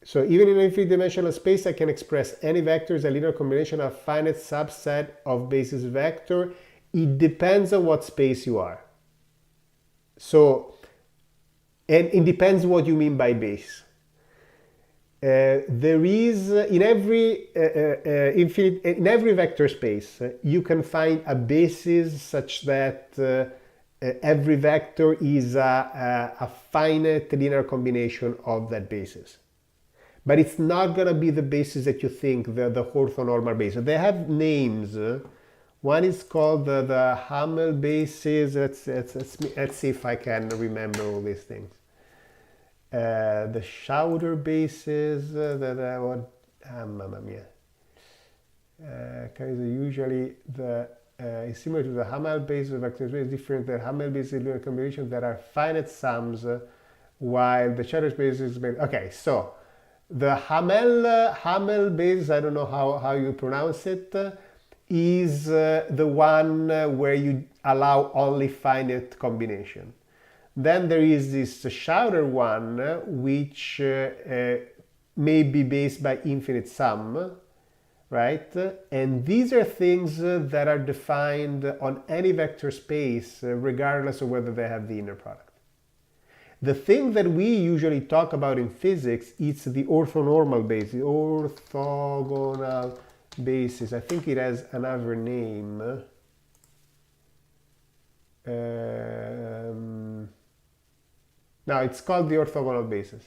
So even in an infinite dimensional space, I can express any vector as a linear combination of finite subset of basis vector. It depends on what space you are. So, and it depends what you mean by base. There is in every vector space, you can find a basis such that every vector is a finite linear combination of that basis. But it's not going to be the basis that you think, the orthonormal basis. They have names. One is called the Hamel basis. Let's see if I can remember all these things. The Schauder basis. Mamma mia. Usually is similar to the Hamel basis. Vector space is different than Hamel basis linear combinations that are finite sums, while the Schauder space is made. Okay, so. The Hamel basis, I don't know how you pronounce it, is the one where you allow only finite combination. Then there is this Schauder one, which may be based by infinite sum, right? And these are things that are defined on any vector space, regardless of whether they have the inner product. The thing that we usually talk about in physics is the orthonormal basis, orthogonal basis. I think it has another name. No, it's called the orthogonal basis.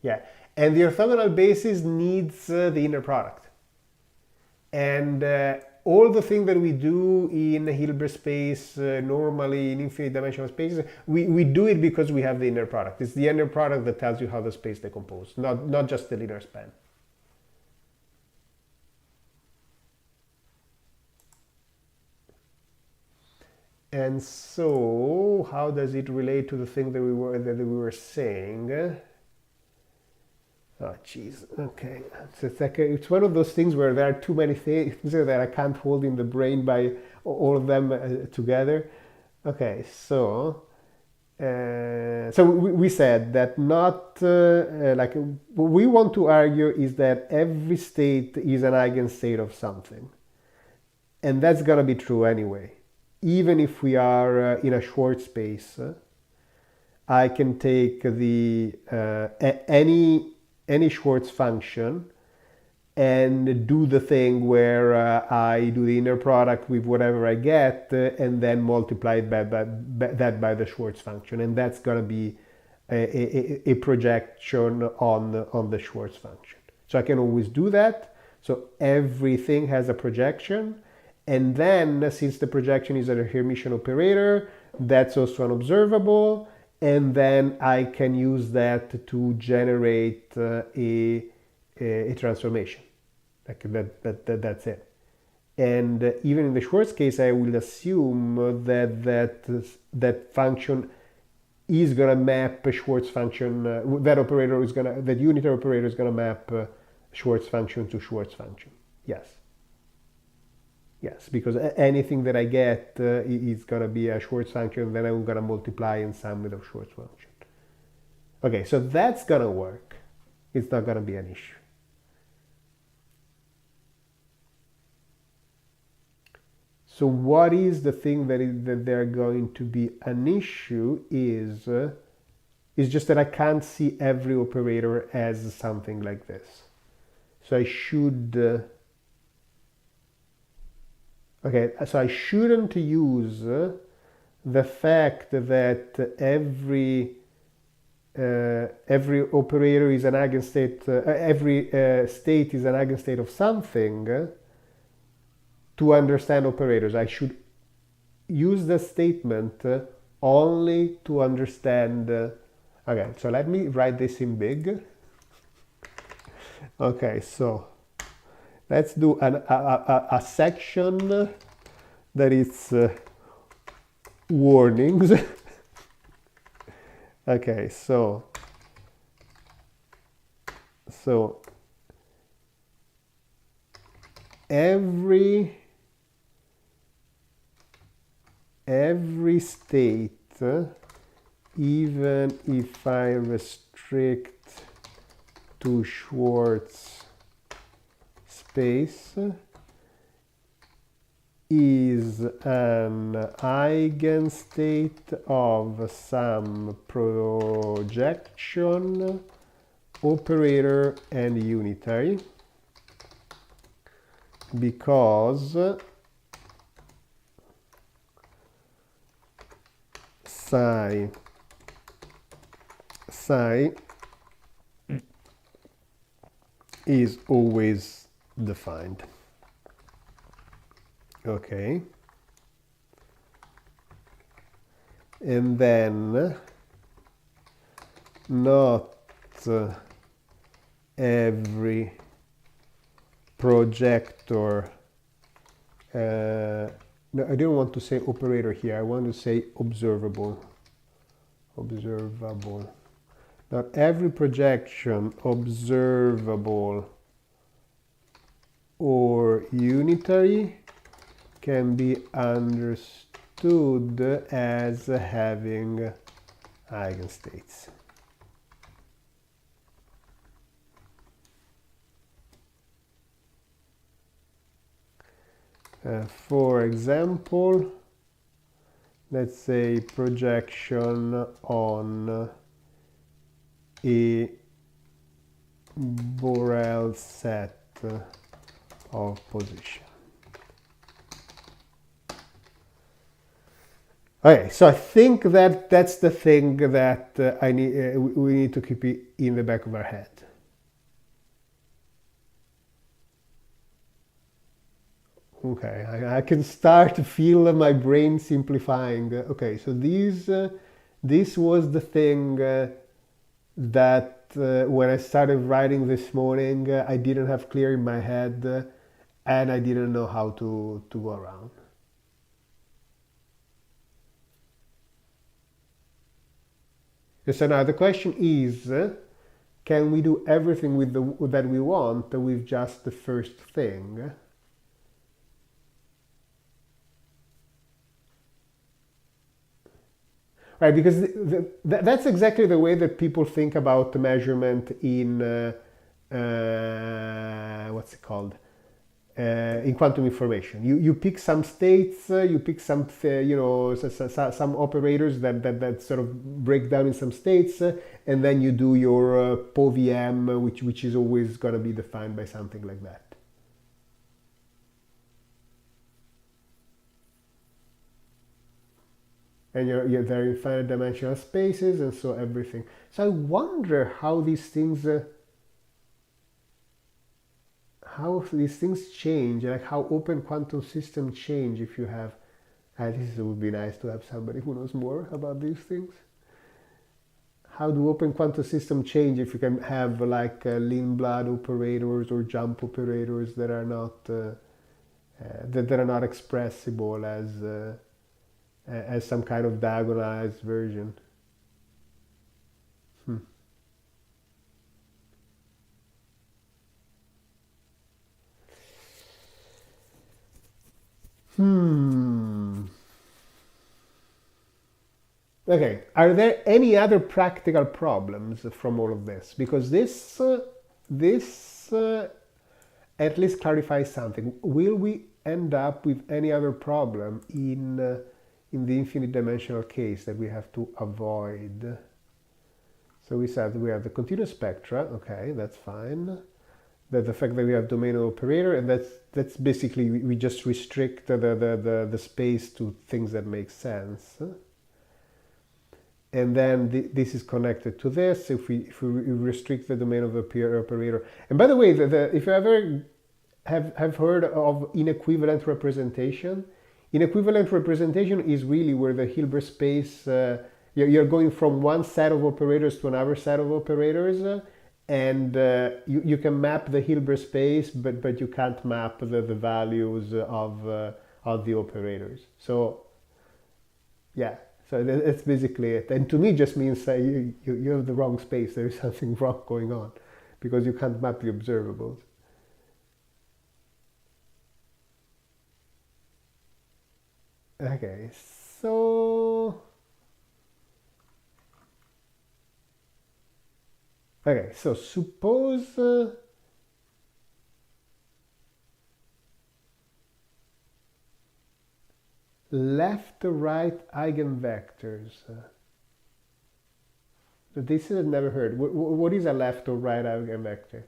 Yeah, and the orthogonal basis needs the inner product. And all the things that we do in Hilbert space, normally in infinite dimensional spaces, we do it because we have the inner product. It's the inner product that tells you how the space decomposes, not just the linear span. And so, how does it relate to the thing that we were saying? Oh, jeez. Okay. It's like it's one of those things where there are too many things that I can't hold in the brain by all of them together. Okay, so we said that not like what we want to argue is that every state is an eigenstate of something, and that's gonna be true anyway. Even if we are in a short space, I can take the any Schwartz function and do the thing where I do the inner product with whatever I get and then multiply it that by the Schwartz function. And that's going to be a projection on the Schwartz function. So I can always do that. So everything has a projection. And then since the projection is a Hermitian operator, that's also an observable. And then I can use that to generate a transformation. Like that's it. And even in the Schwartz case, I will assume that function is gonna map a Schwartz function. That unitary operator is gonna map Schwartz function to Schwartz function. Yes, because anything that I get is gonna be a Schwartz function. Then I'm gonna multiply and sum with a Schwartz function. Okay, so that's gonna work. It's not gonna be an issue. So what is the thing that they're going to be an issue is just that I can't see every operator as something like this. So I should, okay, so I shouldn't use the fact that every operator is an eigenstate, every state is an eigenstate of something to understand operators. I should use the statement only to understand. Okay, so let me write this in big. Okay, so let's do a section that is warnings. Okay, so every state, even if I restrict to Schwartz space, is an eigenstate of some projection, operator, and unitary, because psi is always defined. Okay. And then not every projector, no, I don't want to say operator here, I want to say observable. Not every projection, observable or unitary, can be understood as having eigenstates. For example, let's say projection on a Borel set of position. Okay, so I think that that's the thing that we need to keep it in the back of our head. Okay, I can start to feel my brain simplifying. Okay, so this was the thing that when I started writing this morning, I didn't have clear in my head, and I didn't know how to go around. So now the question is, can we do everything with that we want with just the first thing? Right, because that's exactly the way that people think about the measurement in what's it called? In quantum information. You pick some states, you pick some some operators that sort of break down in some states, and then you do your POVM, which is always going to be defined by something like that. And you're there in finite dimensional spaces, and so everything. So I wonder how these things change, like how open quantum systems change if you have. This would be nice to have somebody who knows more about these things. How do open quantum systems change if you can have like Lindblad operators or jump operators that are not expressible as some kind of diagonalized version? Okay, are there any other practical problems from all of this? Because this at least clarifies something. Will we end up with any other problem in the infinite dimensional case that we have to avoid? So we said we have the continuous spectra. Okay, that's fine. That the fact that we have domain operator, and that's basically we just restrict the space to things that make sense. And then this is connected to this if we restrict the domain of the operator. And by the way, if you ever have heard of inequivalent representation, inequivalent representation is really where the Hilbert space, you're going from one set of operators to another set of operators, and you can map the Hilbert space, but you can't map the values of the operators. So yeah. So that's basically it. And to me, it just means you have the wrong space. There is something wrong going on because you can't map the observables. Okay, so suppose left to right eigenvectors. This is I've never heard. What is a left or right eigenvector?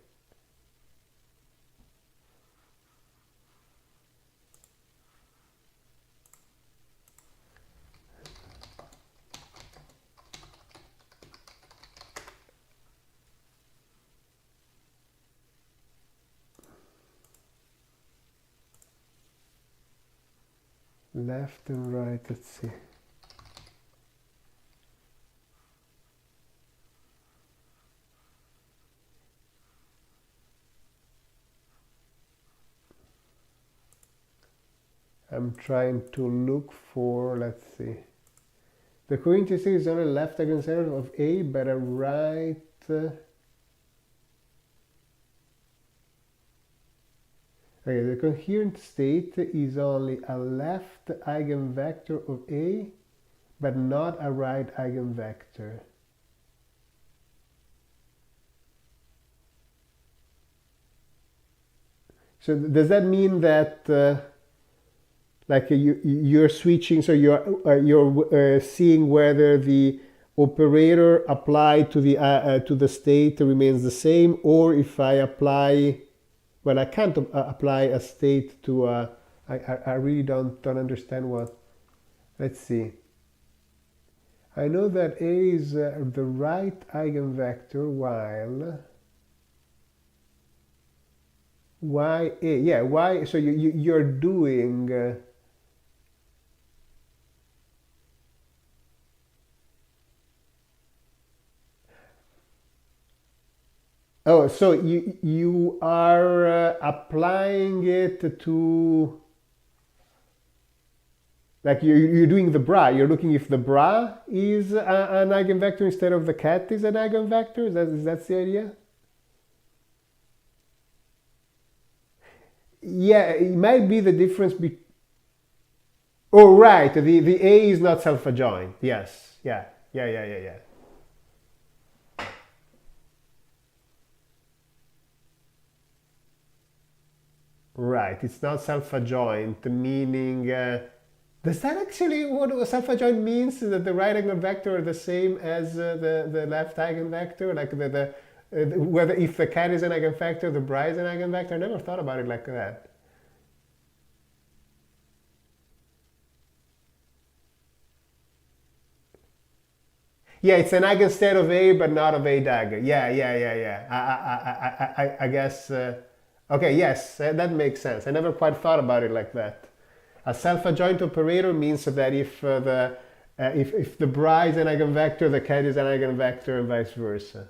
Left and right, let's see. I'm trying to look for, let's see. The coherent state is not a left eigenvector of A, but a right. Okay, the coherent state is only a left eigenvector of A, but not a right eigenvector. So does that mean that like you're switching, so you're seeing whether the operator applied to the state remains the same, or if I apply, well, I can't apply a state to I really don't understand what. Let's see. I know that A is the right eigenvector while y A, yeah, y. So you're doing. Oh, so you are applying it to. Like you're doing the bra. You're looking if the bra is an eigenvector instead of the cat is an eigenvector. That's the idea? Yeah, it might be the difference between. Oh, right. The A is not self-adjoint. Yes. Yeah. Yeah. Yeah. Yeah. Yeah. Right. It's not self-adjoint, meaning. Does that actually what self-adjoint means? That the right eigenvector are the same as the left eigenvector? Like whether if the cat is an eigenvector, the bra is an eigenvector? I never thought about it like that. Yeah, it's an eigenstate of A, but not of A dagger. Yeah, yeah, yeah, yeah. I guess. Okay, yes, that makes sense. I never quite thought about it like that. A self-adjoint operator means that if the bra is an eigenvector, the cat is an eigenvector, and vice versa.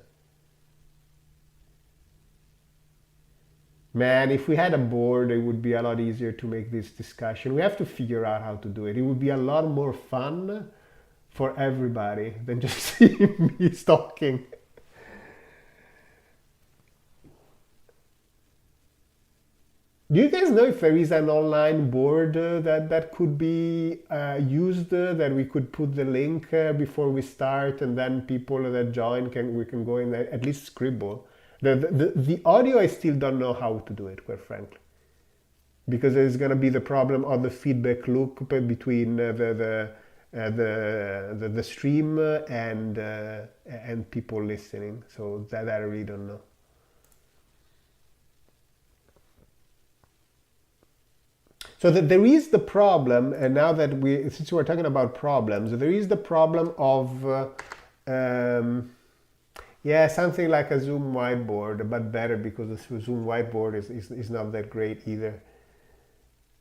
Man, if we had a board, it would be a lot easier to make this discussion. We have to figure out how to do it. It would be a lot more fun for everybody than just seeing me talking. Do you guys know if there is an online board that could be used that we could put the link before we start and then people that join we can go in there, at least scribble. The audio I still don't know how to do it, quite frankly, because there's going to be the problem of the feedback loop between the stream and people listening. So that I really don't know. So that there is the problem, and now that since we're talking about problems, there is the problem of, yeah, something like a Zoom whiteboard, but better because the Zoom whiteboard is not that great either.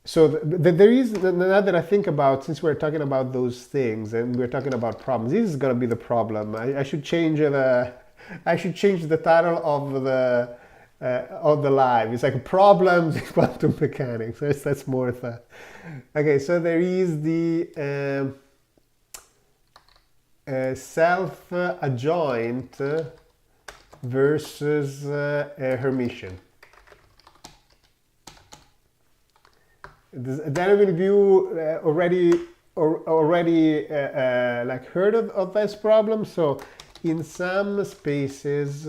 So there is, now that I think about, since we're talking about those things and we're talking about problems, this is going to be the problem. I should change I should change the title of the live. It's like problems in quantum mechanics. That's more the. Okay, so there is the self-adjoint versus Hermitian. Then have you already like heard of this problem? So in some spaces,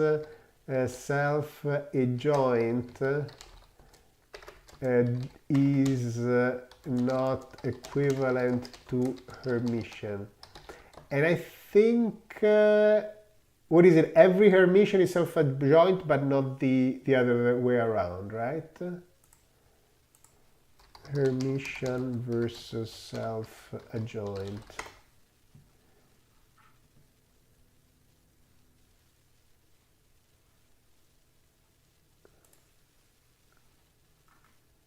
self-adjoint is not equivalent to Hermitian. And I think, what is it? Every Hermitian is self-adjoint, but not the other way around, right? Hermitian versus self-adjoint.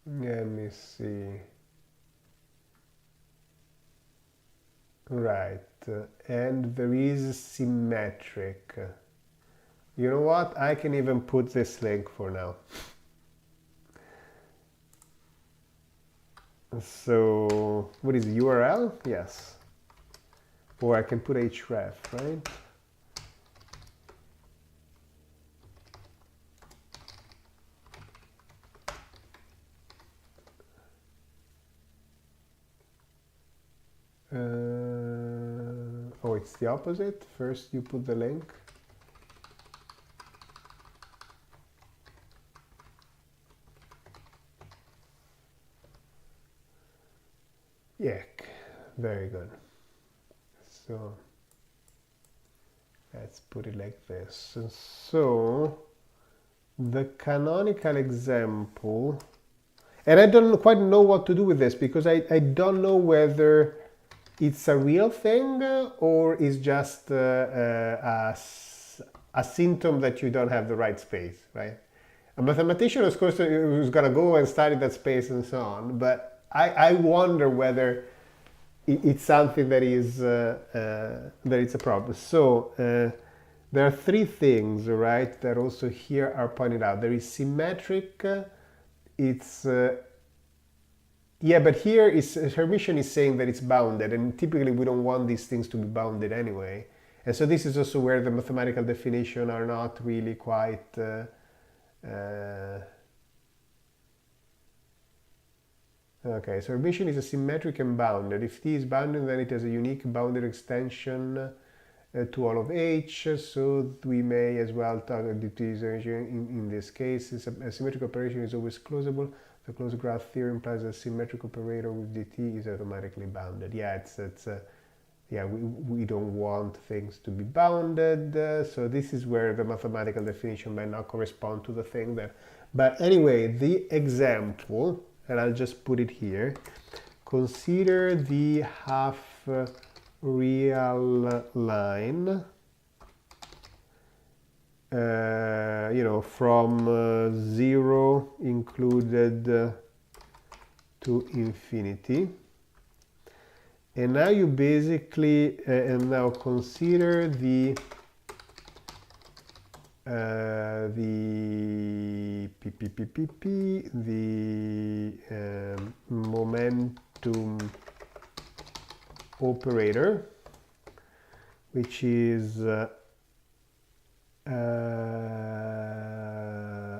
Let me see. Right, and there is symmetric. You know what? I can even put this link for now. So, what is the URL? Yes. Or I can put href, right? Oh, it's the opposite. First you put the link. Yeah, very good. So let's put it like this. So the canonical example, and I don't quite know what to do with this because I don't know whether it's a real thing or is just a symptom that you don't have the right space, right? A mathematician, of course, is going to go and study that space and so on, but I wonder whether it's something that is that it's a problem. So there are three things, right, that also here are pointed out. There is symmetric. It's Yeah, but here is Hermitian is saying that it's bounded, and typically we don't want these things to be bounded anyway. And so this is also where the mathematical definition are not really quite. Okay, so Hermitian is a symmetric and bounded. If T is bounded, then it has a unique bounded extension to all of H. So we may as well talk about in this case. A symmetric operation is always closable. The closed graph theorem implies a symmetric operator with dt is automatically bounded. Yeah, yeah, we don't want things to be bounded. So this is where the mathematical definition might not correspond to the thing that. But anyway, the example, and I'll just put it here. Consider the half real line. From 0 included to infinity. And now you basically, and now consider the momentum operator, which is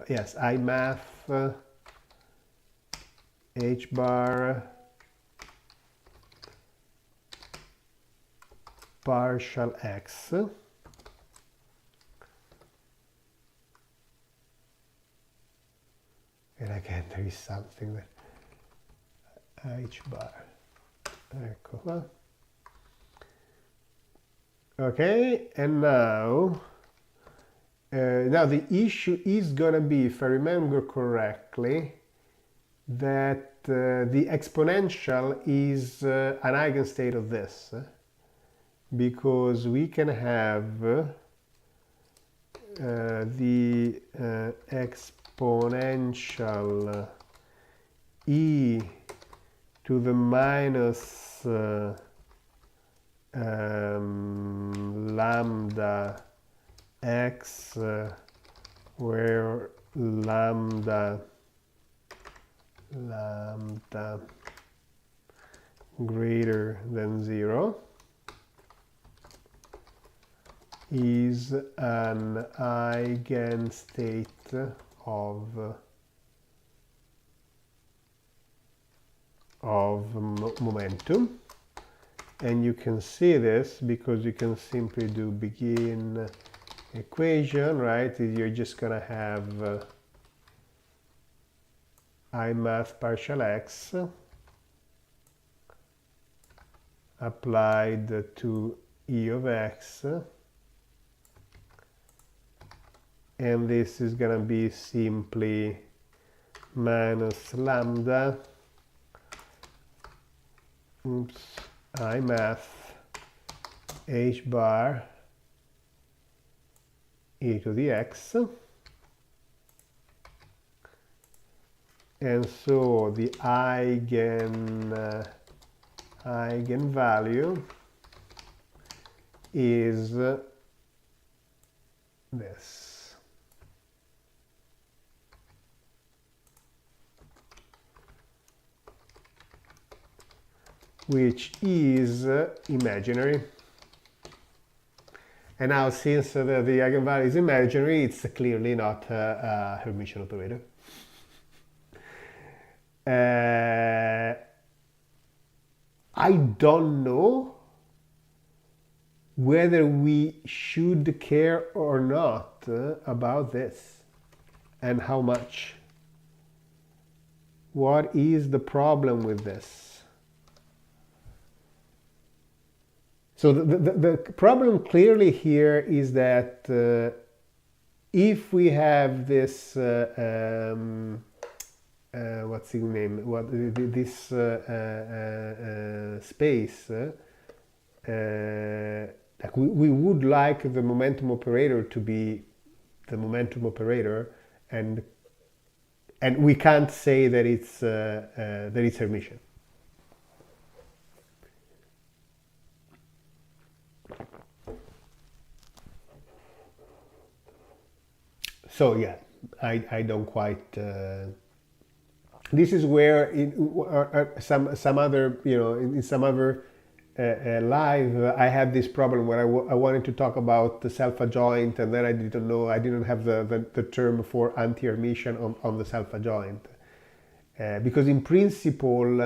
yes, I math h bar partial x, and again there is something that h bar, ecco qua. Okay, and now the issue is gonna be, if I remember correctly, that the exponential is an eigenstate of this, because we can have the exponential e to the minus lambda x, where lambda greater than 0 is an eigenstate of momentum. And you can see this because you can simply do begin equation, right? You're just gonna have I math partial x applied to e of x, and this is gonna be simply minus lambda I math h bar e to the x, and so the eigenvalue is this. Which is imaginary. And now, since the eigenvalue is imaginary, it's clearly not a Hermitian operator. I don't know whether we should care or not about this, and how much. What is the problem with this? So the problem clearly here is that if we have this what's his name? This space, like we would like the momentum operator to be the momentum operator, and we can't say that it's Hermitian. So yeah, I don't quite this is where some other, in some other live, I had this problem where I wanted to talk about the self-adjoint, and then I didn't have the term for anti-Hermitian on the self-adjoint. Because in principle,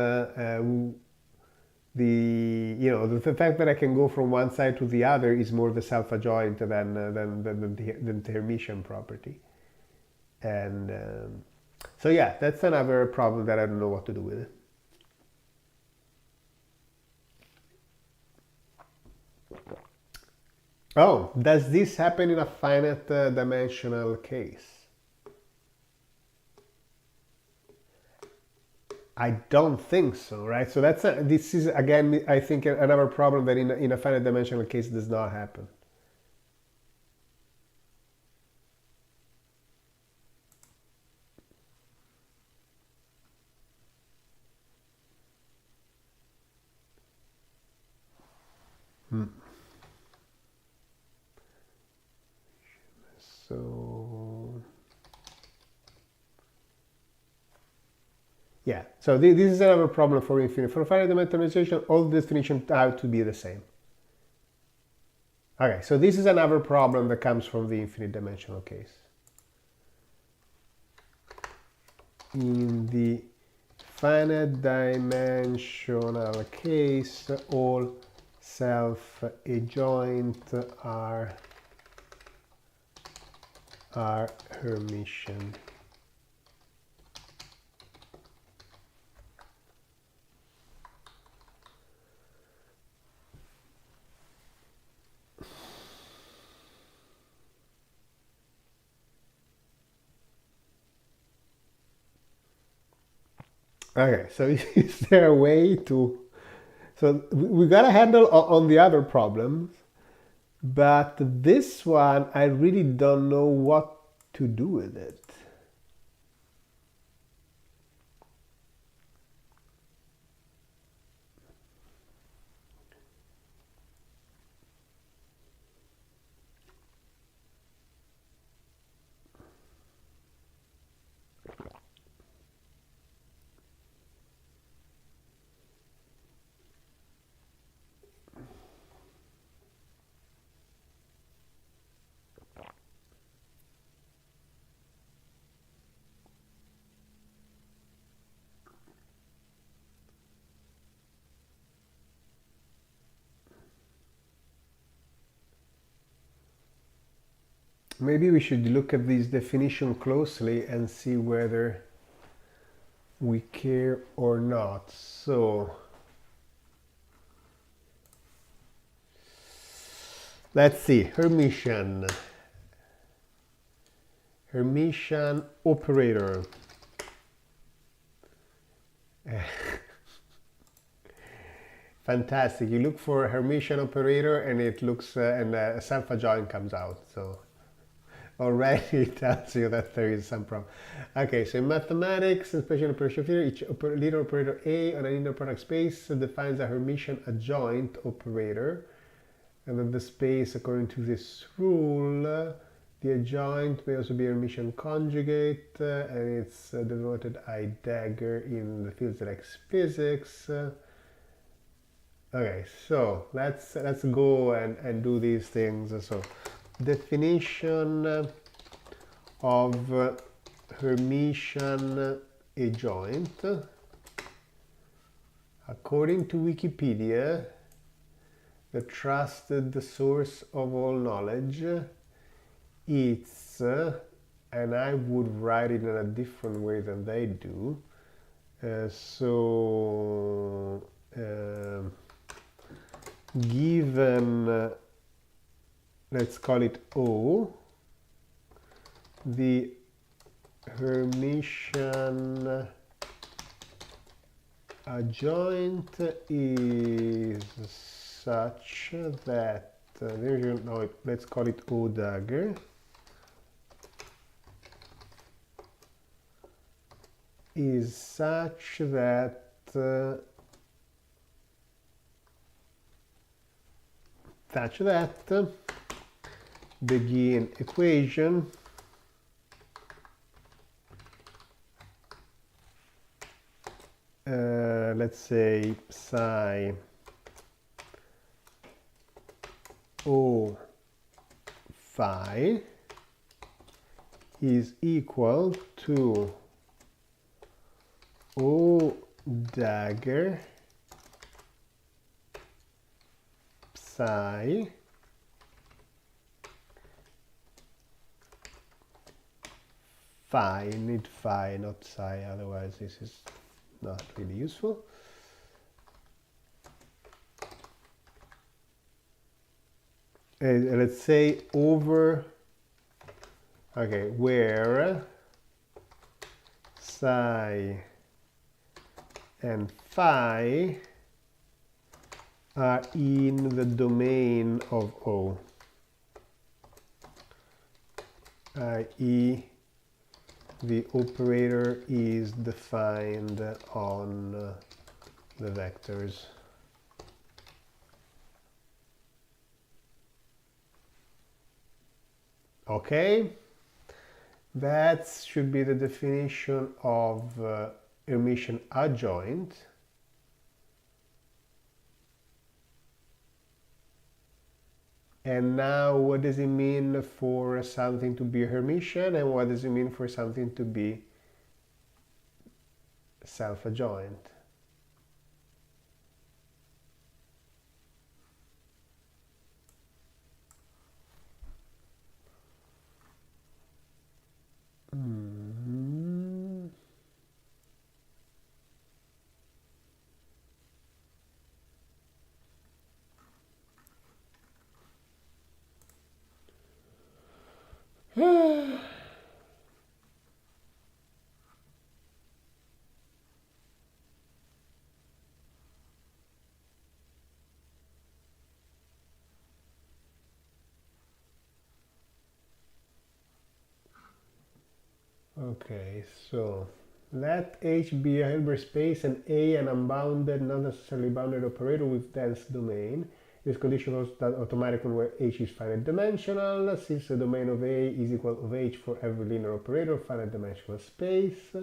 the fact that I can go from one side to the other is more the self-adjoint than the Hermitian property. And so yeah, that's another problem that I don't know what to do with. Oh, does this happen in a finite dimensional case? I don't think so, right? So this is again, I think, another problem that in a finite dimensional case does not happen. So yeah, so this is another problem for infinite. For finite dimensionalization, all the definitions have to be the same. Okay, so this is another problem that comes from the infinite dimensional case. In the finite dimensional case, all self-adjoint are Hermitian. Okay, so is there a way to... So we got a handle on the other problems, but this one, I really don't know what to do with it. Maybe we should look at this definition closely and see whether we care or not. So let's see, Hermitian operator. Fantastic. You look for a Hermitian operator and it looks and a self-adjoint comes out. So already it tells you that there is some problem. Okay, so in mathematics, especially in operation theory, each leader operator A on an inner product space defines a Hermitian adjoint operator. And then the space, according to this rule, the adjoint may also be a Hermitian conjugate, and it's denoted I dagger in the fields like physics. Okay, so let's go and do these things. So definition of Hermitian adjoint. According to Wikipedia, the trusted source of all knowledge, it's, and I would write it in a different way than they do. Given, let's call it O, the Hermitian adjoint is such that, let's call it O dagger, is such that begin equation let's say psi O phi is equal to O dagger psi phi, need phi, not psi, otherwise this is not really useful. Let's say over, okay, where psi and phi are in the domain of O, i.e. the operator is defined on the vectors. Okay, that should be the definition of Hermitian adjoint. And now, what does it mean for something to be Hermitian, and what does it mean for something to be self-adjoint? Okay, so let H be a Hilbert space and A an unbounded, not necessarily bounded operator with dense domain. This condition holds that automatically where H is finite dimensional, since the domain of A is equal of H for every linear operator of finite dimensional space.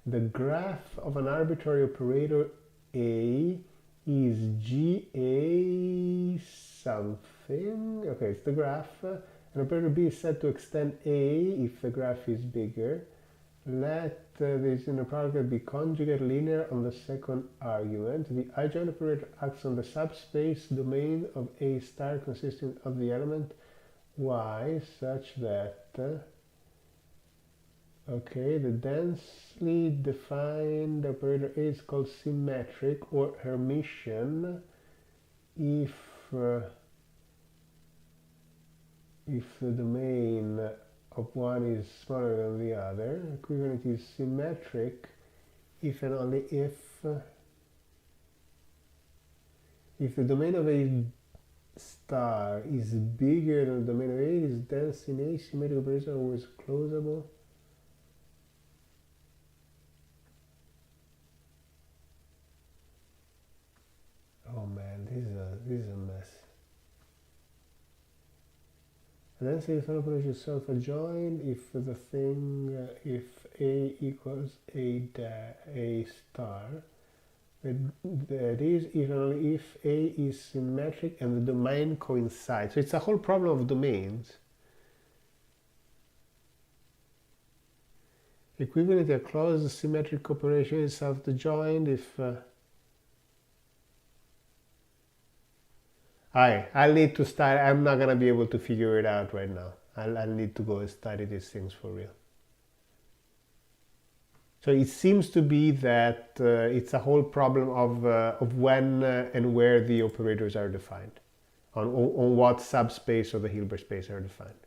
The graph of an arbitrary operator A is GA something. Okay, it's the graph. An operator B is said to extend A if the graph is bigger. Let this inner product be conjugate linear on the second argument. The adjoint operator acts on the subspace domain of A star consisting of the element Y such that okay, the densely defined operator A is called symmetric or Hermitian if the domain of one is smaller than the other. Equivalent is symmetric if and only if the domain of A star is bigger than the domain of A, is dense in A, symmetric operation always closable. Oh man, this is a mess. And then say if an operation is self-adjoint if the thing, if A equals A star, that is if and only if A is symmetric and the domain coincides. So it's a whole problem of domains. Equivalent, a closed symmetric operation is self-adjoint if I'll need to start. I'm not gonna be able to figure it out right now. I'll need to go and study these things for real. So it seems to be that it's a whole problem of when and where the operators are defined, on what subspace of the Hilbert space are defined.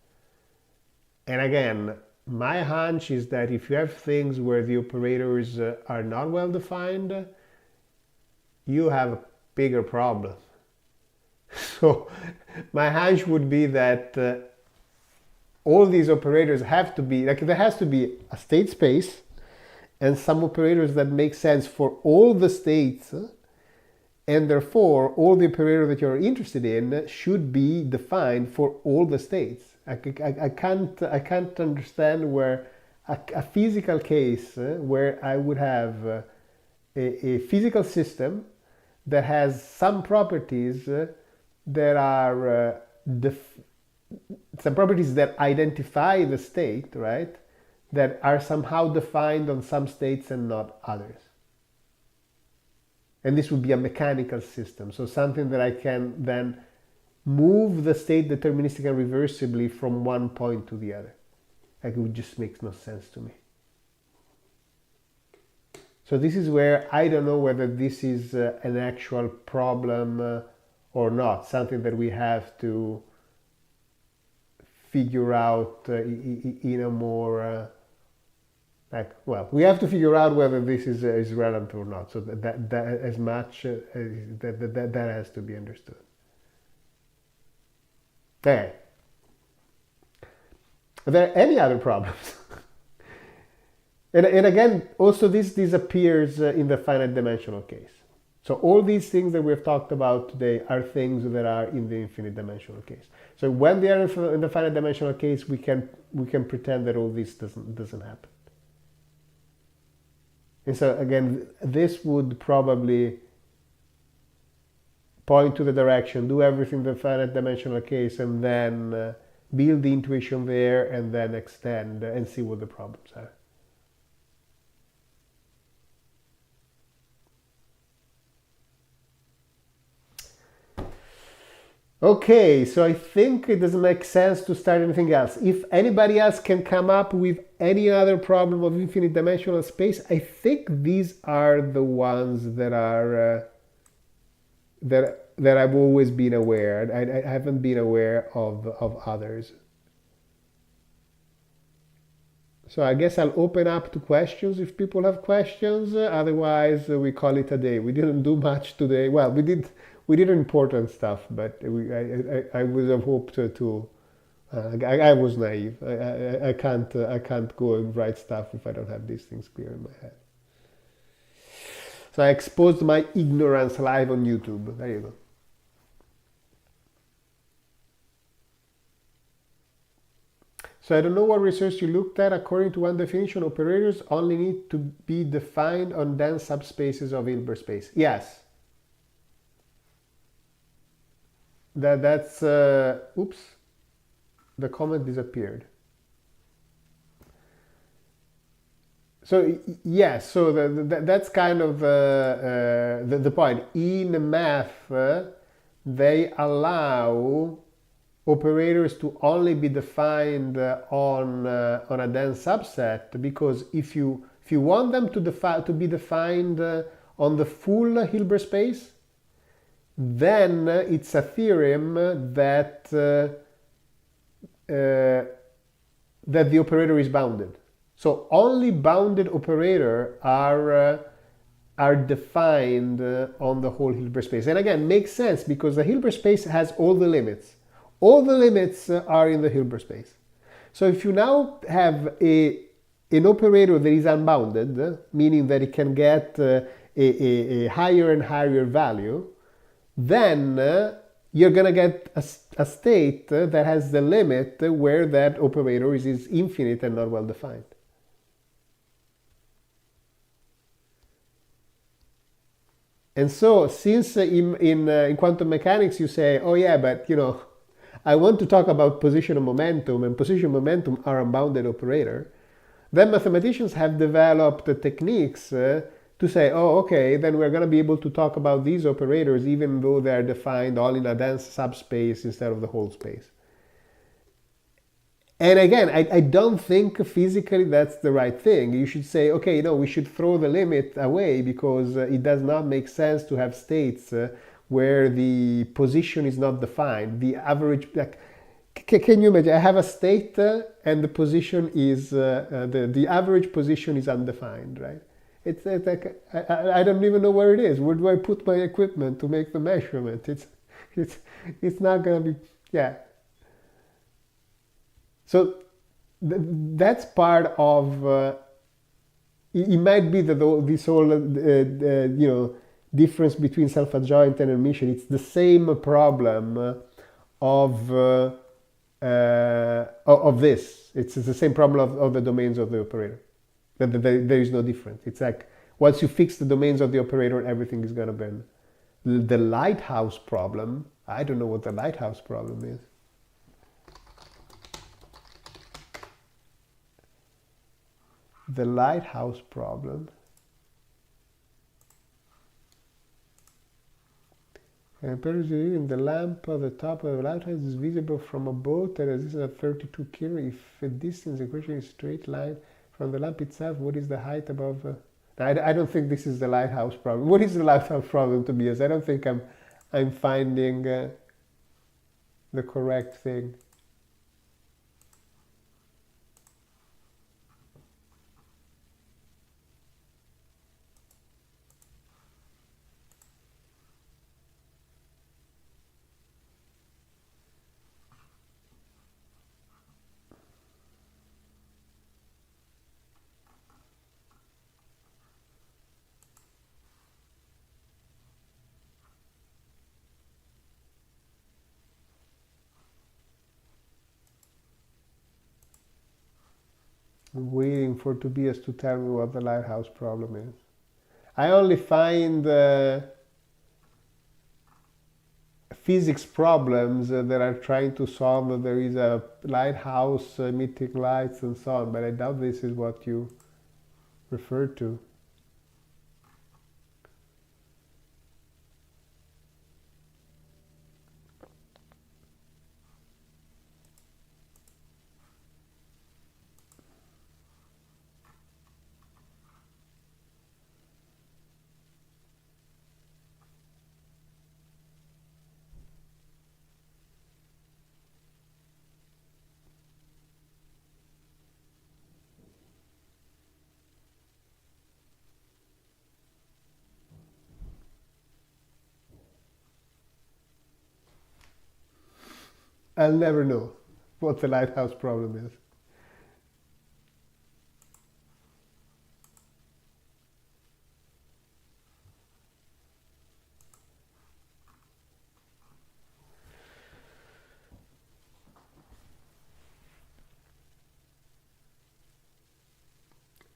And again, my hunch is that if you have things where the operators are not well defined, you have a bigger problem. So my hunch would be that all these operators have to be, like there has to be a state space and some operators that make sense for all the states, and therefore all the operators that you're interested in should be defined for all the states. I can't understand where a physical case where I would have a physical system that has some properties that are some properties that identify the state, right? That are somehow defined on some states and not others. And this would be a mechanical system, so something that I can then move the state deterministically and reversibly from one point to the other. Like, it just makes no sense to me. So this is where I don't know whether this is an actual problem or not, something that we have to figure out in a more well, we have to figure out whether this is relevant or not. So that as much that has to be understood. Okay. Are there any other problems? and again, also this disappears in the finite dimensional case. So all these things that we've talked about today are things that are in the infinite dimensional case. So when they are in the finite dimensional case, we can pretend that all this doesn't happen. And so again, this would probably point to the direction, do everything in the finite dimensional case, and then build the intuition there, and then extend and see what the problems are. Okay, so I think it doesn't make sense to start anything else. If anybody else can come up with any other problem of infinite dimensional space, I think these are the ones that are that I've always been aware. I haven't been aware of others. So I guess I'll open up to questions if people have questions. Otherwise, we call it a day. We didn't do much today. Well, we did important stuff, but I would have hoped to. I was naive. I can't go and write stuff if I don't have these things clear in my head. So I exposed my ignorance live on YouTube. There you go. So I don't know what research you looked at. According to one definition, operators only need to be defined on dense subspaces of Hilbert space. Yes. That's oops, the comment disappeared. So yes, so that's kind of the point. In math, they allow operators to only be defined on a dense subset, because if you want them to be defined on the full Hilbert space, then it's a theorem that that the operator is bounded. So only bounded operators are defined on the whole Hilbert space. And again, makes sense because the Hilbert space has all the limits. All the limits are in the Hilbert space. So if you now have an operator that is unbounded, meaning that it can get a higher and higher value, then you're going to get a state that has the limit where that operator is infinite and not well defined. And so since in quantum mechanics you say, oh yeah, but I want to talk about position and momentum, and position and momentum are unbounded operator, then mathematicians have developed techniques to say, oh, okay, then we're going to be able to talk about these operators even though they're defined all in a dense subspace instead of the whole space. And again, I don't think physically that's the right thing. You should say, okay, we should throw the limit away because it does not make sense to have states where the position is not defined. The average, can you imagine? I have a state and the position is, the average position is undefined, right? It's like, I don't even know where it is. Where do I put my equipment to make the measurement? It's not going to be, yeah. So that's part of, it might be that this whole, difference between self-adjoint and emission, it's the same problem of this. It's the same problem of the domains of the operator. There is no difference. It's like once you fix the domains of the operator, everything is going to bend. The lighthouse problem, I don't know what the lighthouse problem is. The lighthouse problem. And the lamp at the top of the lighthouse is visible from a boat that is at 32 kilo. If a distance equation is straight line from the lamp itself, what is the height above? I don't think this is the lighthouse problem. What is the lighthouse problem, Tobias? I don't think I'm finding the correct thing. I'm waiting for Tobias to tell me what the lighthouse problem is. I only find physics problems that are trying to solve. There is a lighthouse emitting lights and so on, but I doubt this is what you referred to. I'll never know what the lighthouse problem is.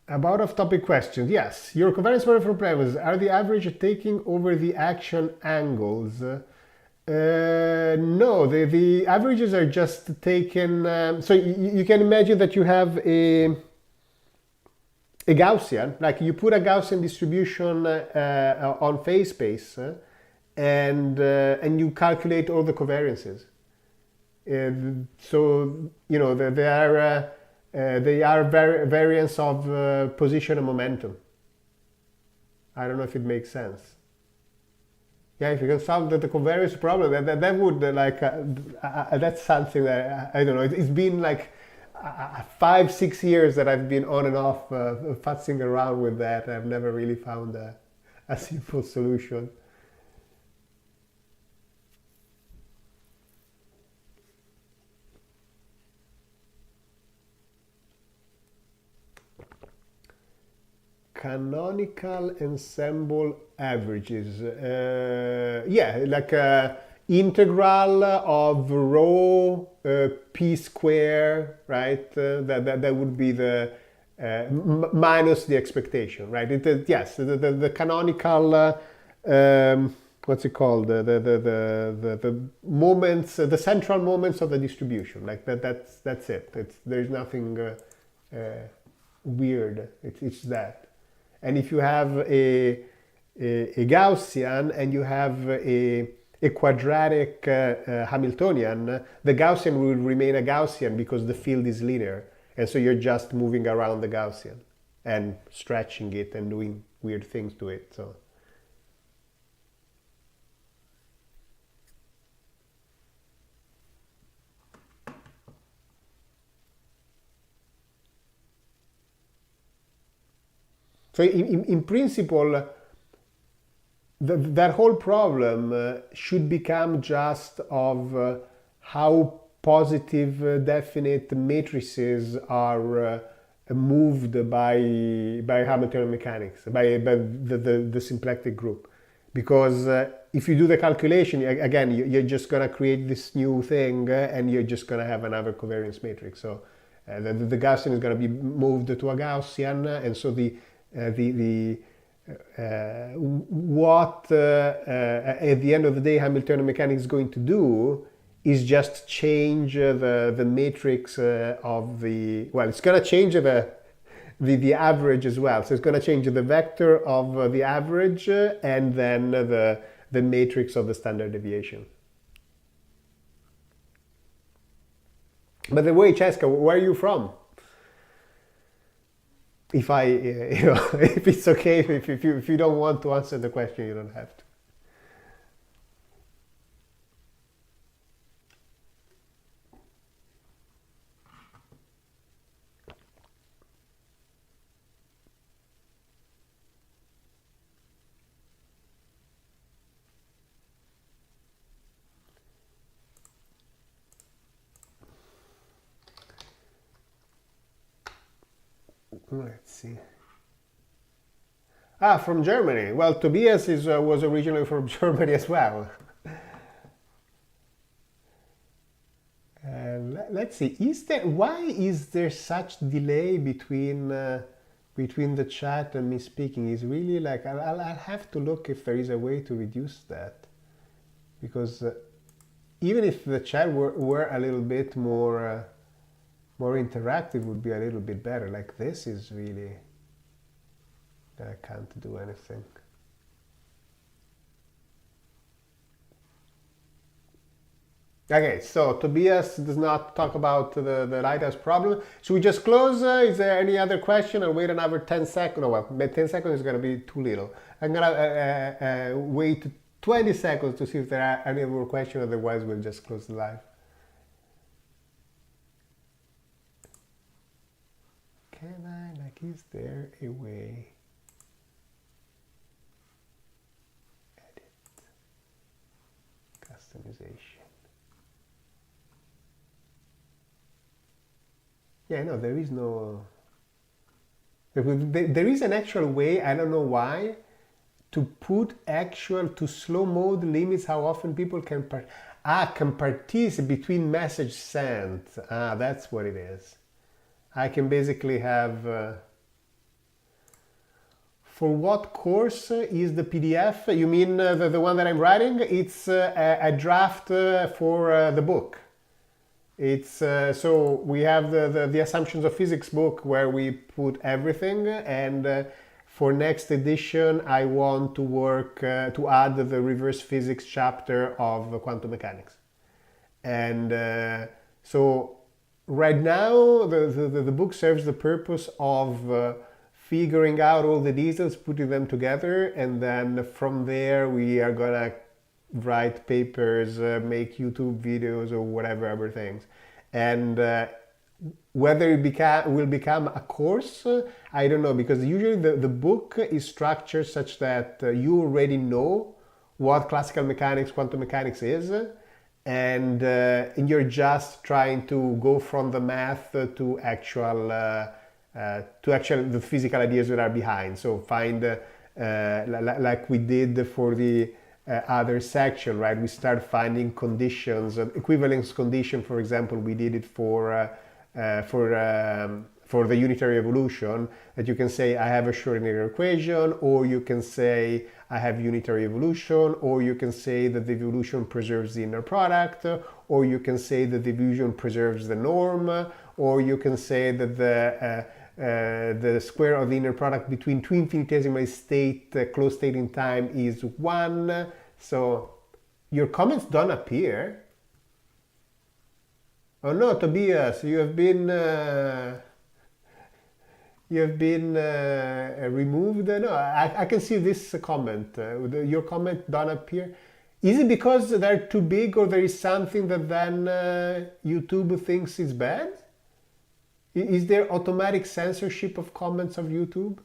About off-topic questions, yes. Your covariance model for parameters, are the average taking over the action angles? No, the averages are just taken. So you can imagine that you have a Gaussian, like you put a Gaussian distribution on phase space, and you calculate all the covariances. So you know they are variance of position and momentum. I don't know if it makes sense. Yeah, if you can solve the covariance problem, that would that's something that I don't know. It's been like 5-6 years that I've been on and off futzing around with that. I've never really found a simple solution. Canonical ensemble averages. Yeah, like integral of rho p square, right? That would be the minus the expectation, right? Yes, the canonical. What's it called? The moments, the central moments of the distribution. Like that's it. There's nothing weird. It's that. And if you have a Gaussian and you have a quadratic Hamiltonian, the Gaussian will remain a Gaussian because the field is linear. And so you're just moving around the Gaussian and stretching it and doing weird things to it. So in principle, that whole problem should become just of how positive definite matrices are moved by Hamiltonian mechanics, by the symplectic group. Because if you do the calculation, again, you're just going to create this new thing and you're just going to have another covariance matrix. So the Gaussian is going to be moved to a Gaussian, and so the what at the end of the day Hamiltonian mechanics is going to do is just change the matrix of the, well, it's going to change the average as well. So it's going to change the vector of the average and then the matrix of the standard deviation. By the way, Cheska, where are you from? If I, if it's okay, if you don't want to answer the question, you don't have to. Let's see. Ah, from Germany. Well, Tobias was originally from Germany as well. Let's see. Why is there such delay between the chat and me speaking? Is really like I'll have to look if there is a way to reduce that, because even if the chat were a little bit more interactive, would be a little bit better. Like this is really, I can't do anything. Okay, so Tobias does not talk about the lighthouse problem. Should we just close? Is there any other question? I'll wait another 10 seconds. No, well, 10 seconds is going to be too little. I'm going to wait 20 seconds to see if there are any more questions. Otherwise, we'll just close the live. Can I, like, is there a way? Edit. Customization. Yeah, no, there is no... There is an actual way, I don't know why, to put to slow mode limits how often people can participate between message sent. Ah, that's what it is. I can basically have... for what course is the PDF? You mean the one that I'm writing? It's a draft for the book. It's so we have the Assumptions of Physics book where we put everything, and for next edition I want to work to add the reverse physics chapter of quantum mechanics. And so right now the book serves the purpose of figuring out all the details, putting them together, and then from there we are gonna write papers, make YouTube videos, or whatever other things. And whether it will become a course, I don't know, because usually the book is structured such that you already know what classical mechanics, quantum mechanics is, and you're just trying to go from the math to actual the physical ideas that are behind. So find like we did for the other section, right? We start finding conditions, equivalence condition, for example. We did it for the unitary evolution, that you can say I have a Schrödinger equation, or you can say I have unitary evolution, or you can say that the evolution preserves the inner product, or you can say that the evolution preserves the norm, or you can say that the square of the inner product between two infinitesimal closed state in time is 1. So your comments don't appear. Oh no, Tobias, you have been removed. No, I can see this comment. Your comment don't appear. Is it because they're too big, or there is something that then YouTube thinks is bad? Is there automatic censorship of comments of YouTube?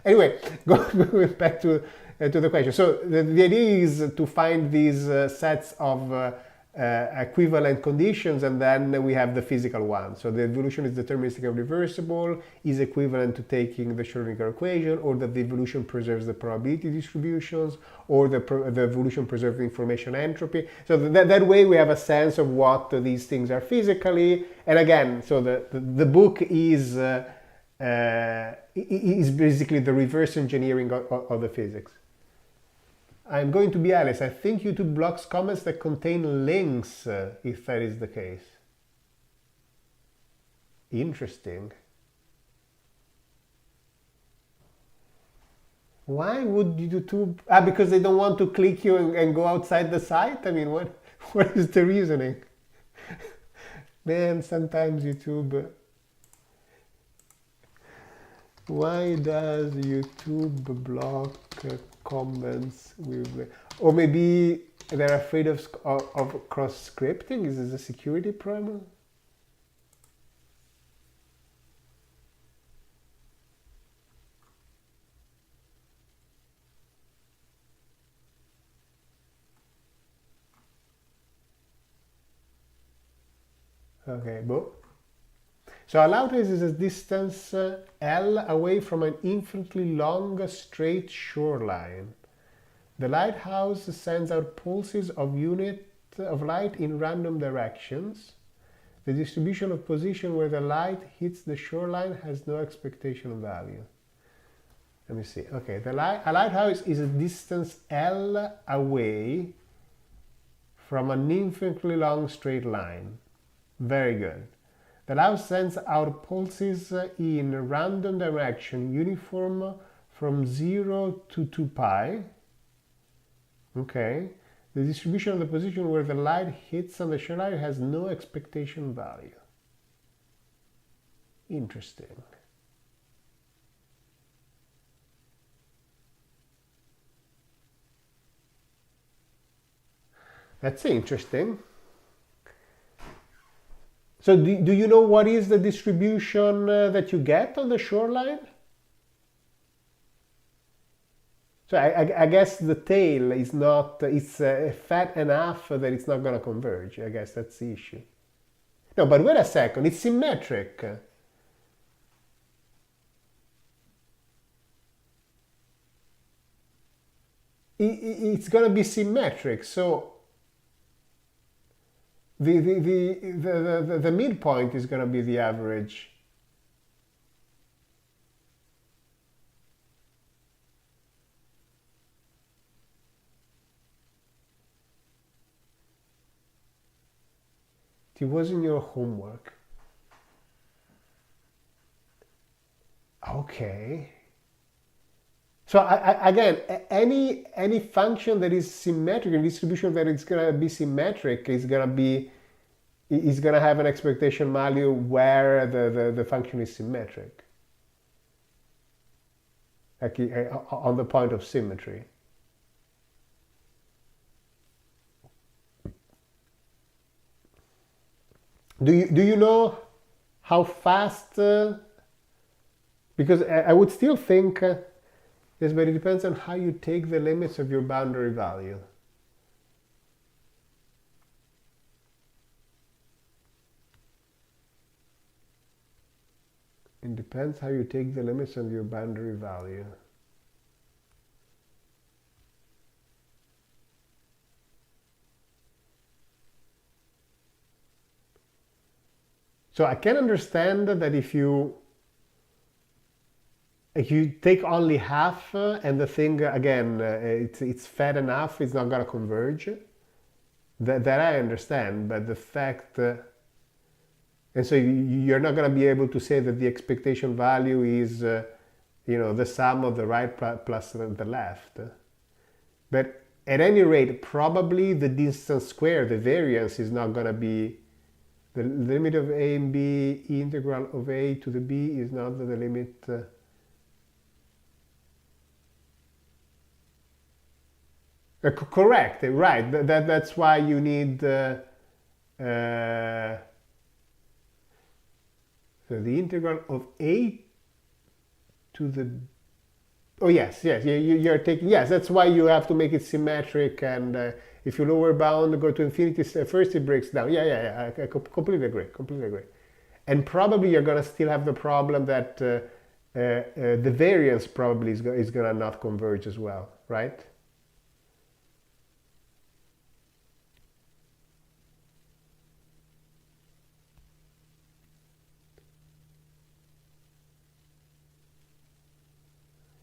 Anyway, going back to the question. So the idea is to find these sets of equivalent conditions, and then we have the physical one. So the evolution is deterministic and reversible, is equivalent to taking the Schrödinger equation, or that the evolution preserves the probability distributions, or the evolution preserves the information entropy. So that way we have a sense of what these things are physically. And again, so the book is is basically the reverse engineering of the physics. I'm going to be honest, I think YouTube blocks comments that contain links, if that is the case. Interesting. Why would YouTube? Because they don't want to click you and go outside the site? I mean, what is the reasoning? Man, sometimes YouTube... Why does YouTube block comments with... Or maybe they're afraid of cross-scripting? Is this a security problem? Okay, boom. So a lighthouse is a distance L away from an infinitely long straight shoreline. The lighthouse sends out pulses of unit of light in random directions. The distribution of position where the light hits the shoreline has no expectation value. Let me see. Okay, a lighthouse is a distance L away from an infinitely long straight line. Very good. The lighthouse sends out pulses in random direction, uniform from 0 to 2 pi. Okay. The distribution of the position where the light hits on the shoreline has no expectation value. Interesting. That's interesting. So do you know what is the distribution that you get on the shoreline? So I guess the tail is not, it's fat enough that it's not going to converge. I guess that's the issue. No, but wait a second, it's symmetric. It's going to be symmetric, so the midpoint is going to be the average. It wasn't your homework. Okay. So again, any function that is symmetric, a distribution that is going to be symmetric is going to have an expectation value where the function is symmetric, like on the point of symmetry. Do you know how fast? Because I would still think. Yes, but it depends on how you take the limits of your boundary value. It depends how you take the limits of your boundary value. So I can understand that if you take only half and the thing, again, it's fat enough, it's not going to converge. That I understand, but the fact... and so you're not going to be able to say that the expectation value is, the sum of the right plus the left. But at any rate, probably the distance squared, the variance, is not going to be... The limit of a and b, integral of a to the b is not the limit... correct, right. That's why you need so the integral of a to the... Oh yes, you're taking... Yes, that's why you have to make it symmetric, and if you lower bound, go to infinity, first it breaks down. Yeah, I completely agree, And probably you're going to still have the problem that the variance probably is going to not converge as well, right?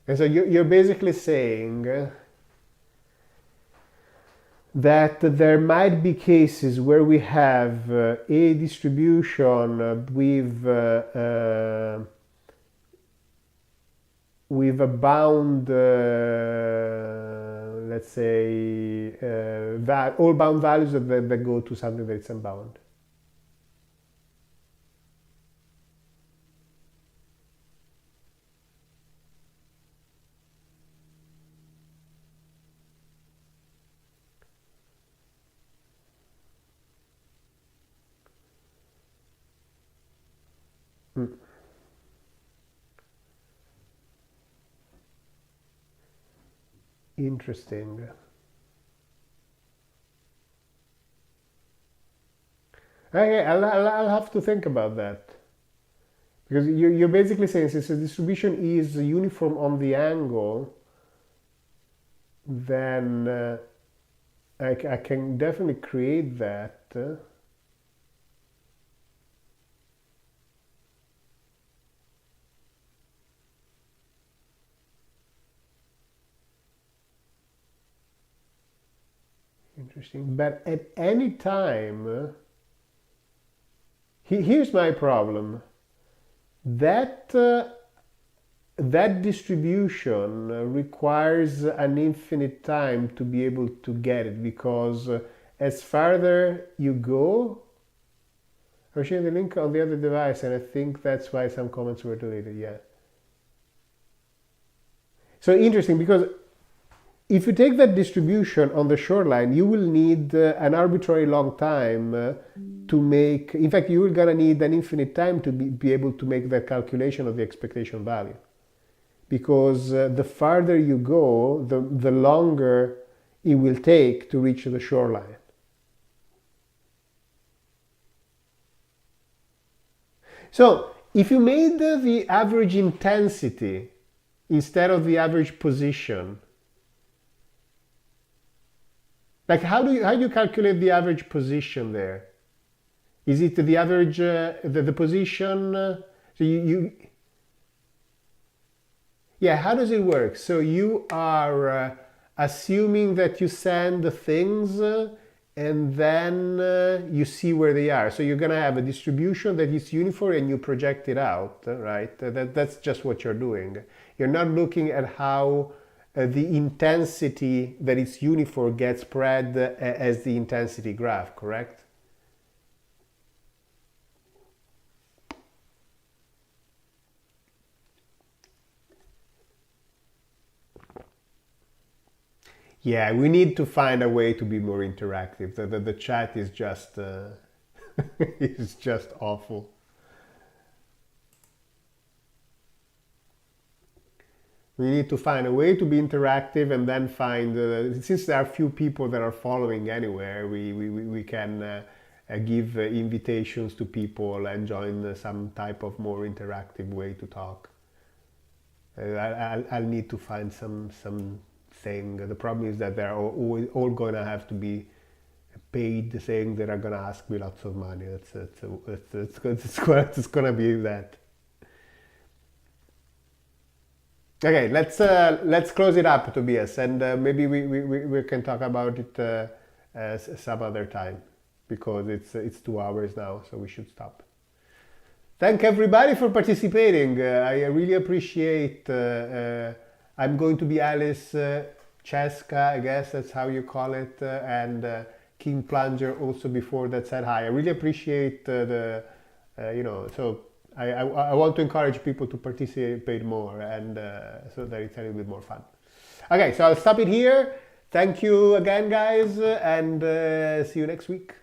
And so you're basically saying that there might be cases where we have a distribution with a bound, let's say, all bound values that go to something that is unbound. Hmm. Interesting. Okay, I'll have to think about that. Because you're basically saying since the distribution is uniform on the angle, then I can definitely create that. Interesting. But at any time, here's my problem. That that distribution requires an infinite time to be able to get it, because as farther you go, I'm sharing the link on the other device, and I think that's why some comments were deleted. Yeah. So interesting, because if you take that distribution on the shoreline, you will need an arbitrary long time to make. In fact, you're gonna need an infinite time to be able to make that calculation of the expectation value, because the farther you go, the longer it will take to reach the shoreline. So if you made the average intensity instead of the average position, like how do you calculate the average position there? Is it the average the position? So yeah, how does it work? So you are assuming that you send the things and then you see where they are. So you're gonna have a distribution that is uniform and you project it out, right? That's just what you're doing. You're not looking at how the intensity that is uniform gets spread as the intensity graph, correct? Yeah, we need to find a way to be more interactive. The chat is just is just awful. We need to find a way to be interactive, and then find since there are few people that are following anywhere, we can give invitations to people and join some type of more interactive way to talk. I'll need to find some thing. The problem is that they're all gonna have to be paid thing that are gonna ask me lots of money. It's gonna be that. Okay, let's close it up, Tobias, and maybe we can talk about it some other time, because it's 2 hours now, so we should stop. Thank everybody for participating. I really appreciate. I'm going to be Alice Cheska, I guess that's how you call it, and King Plunger also before that said hi. I really appreciate so I want to encourage people to participate more, and so that it's a little bit more fun. Okay, so I'll stop it here. Thank you again, guys, and see you next week.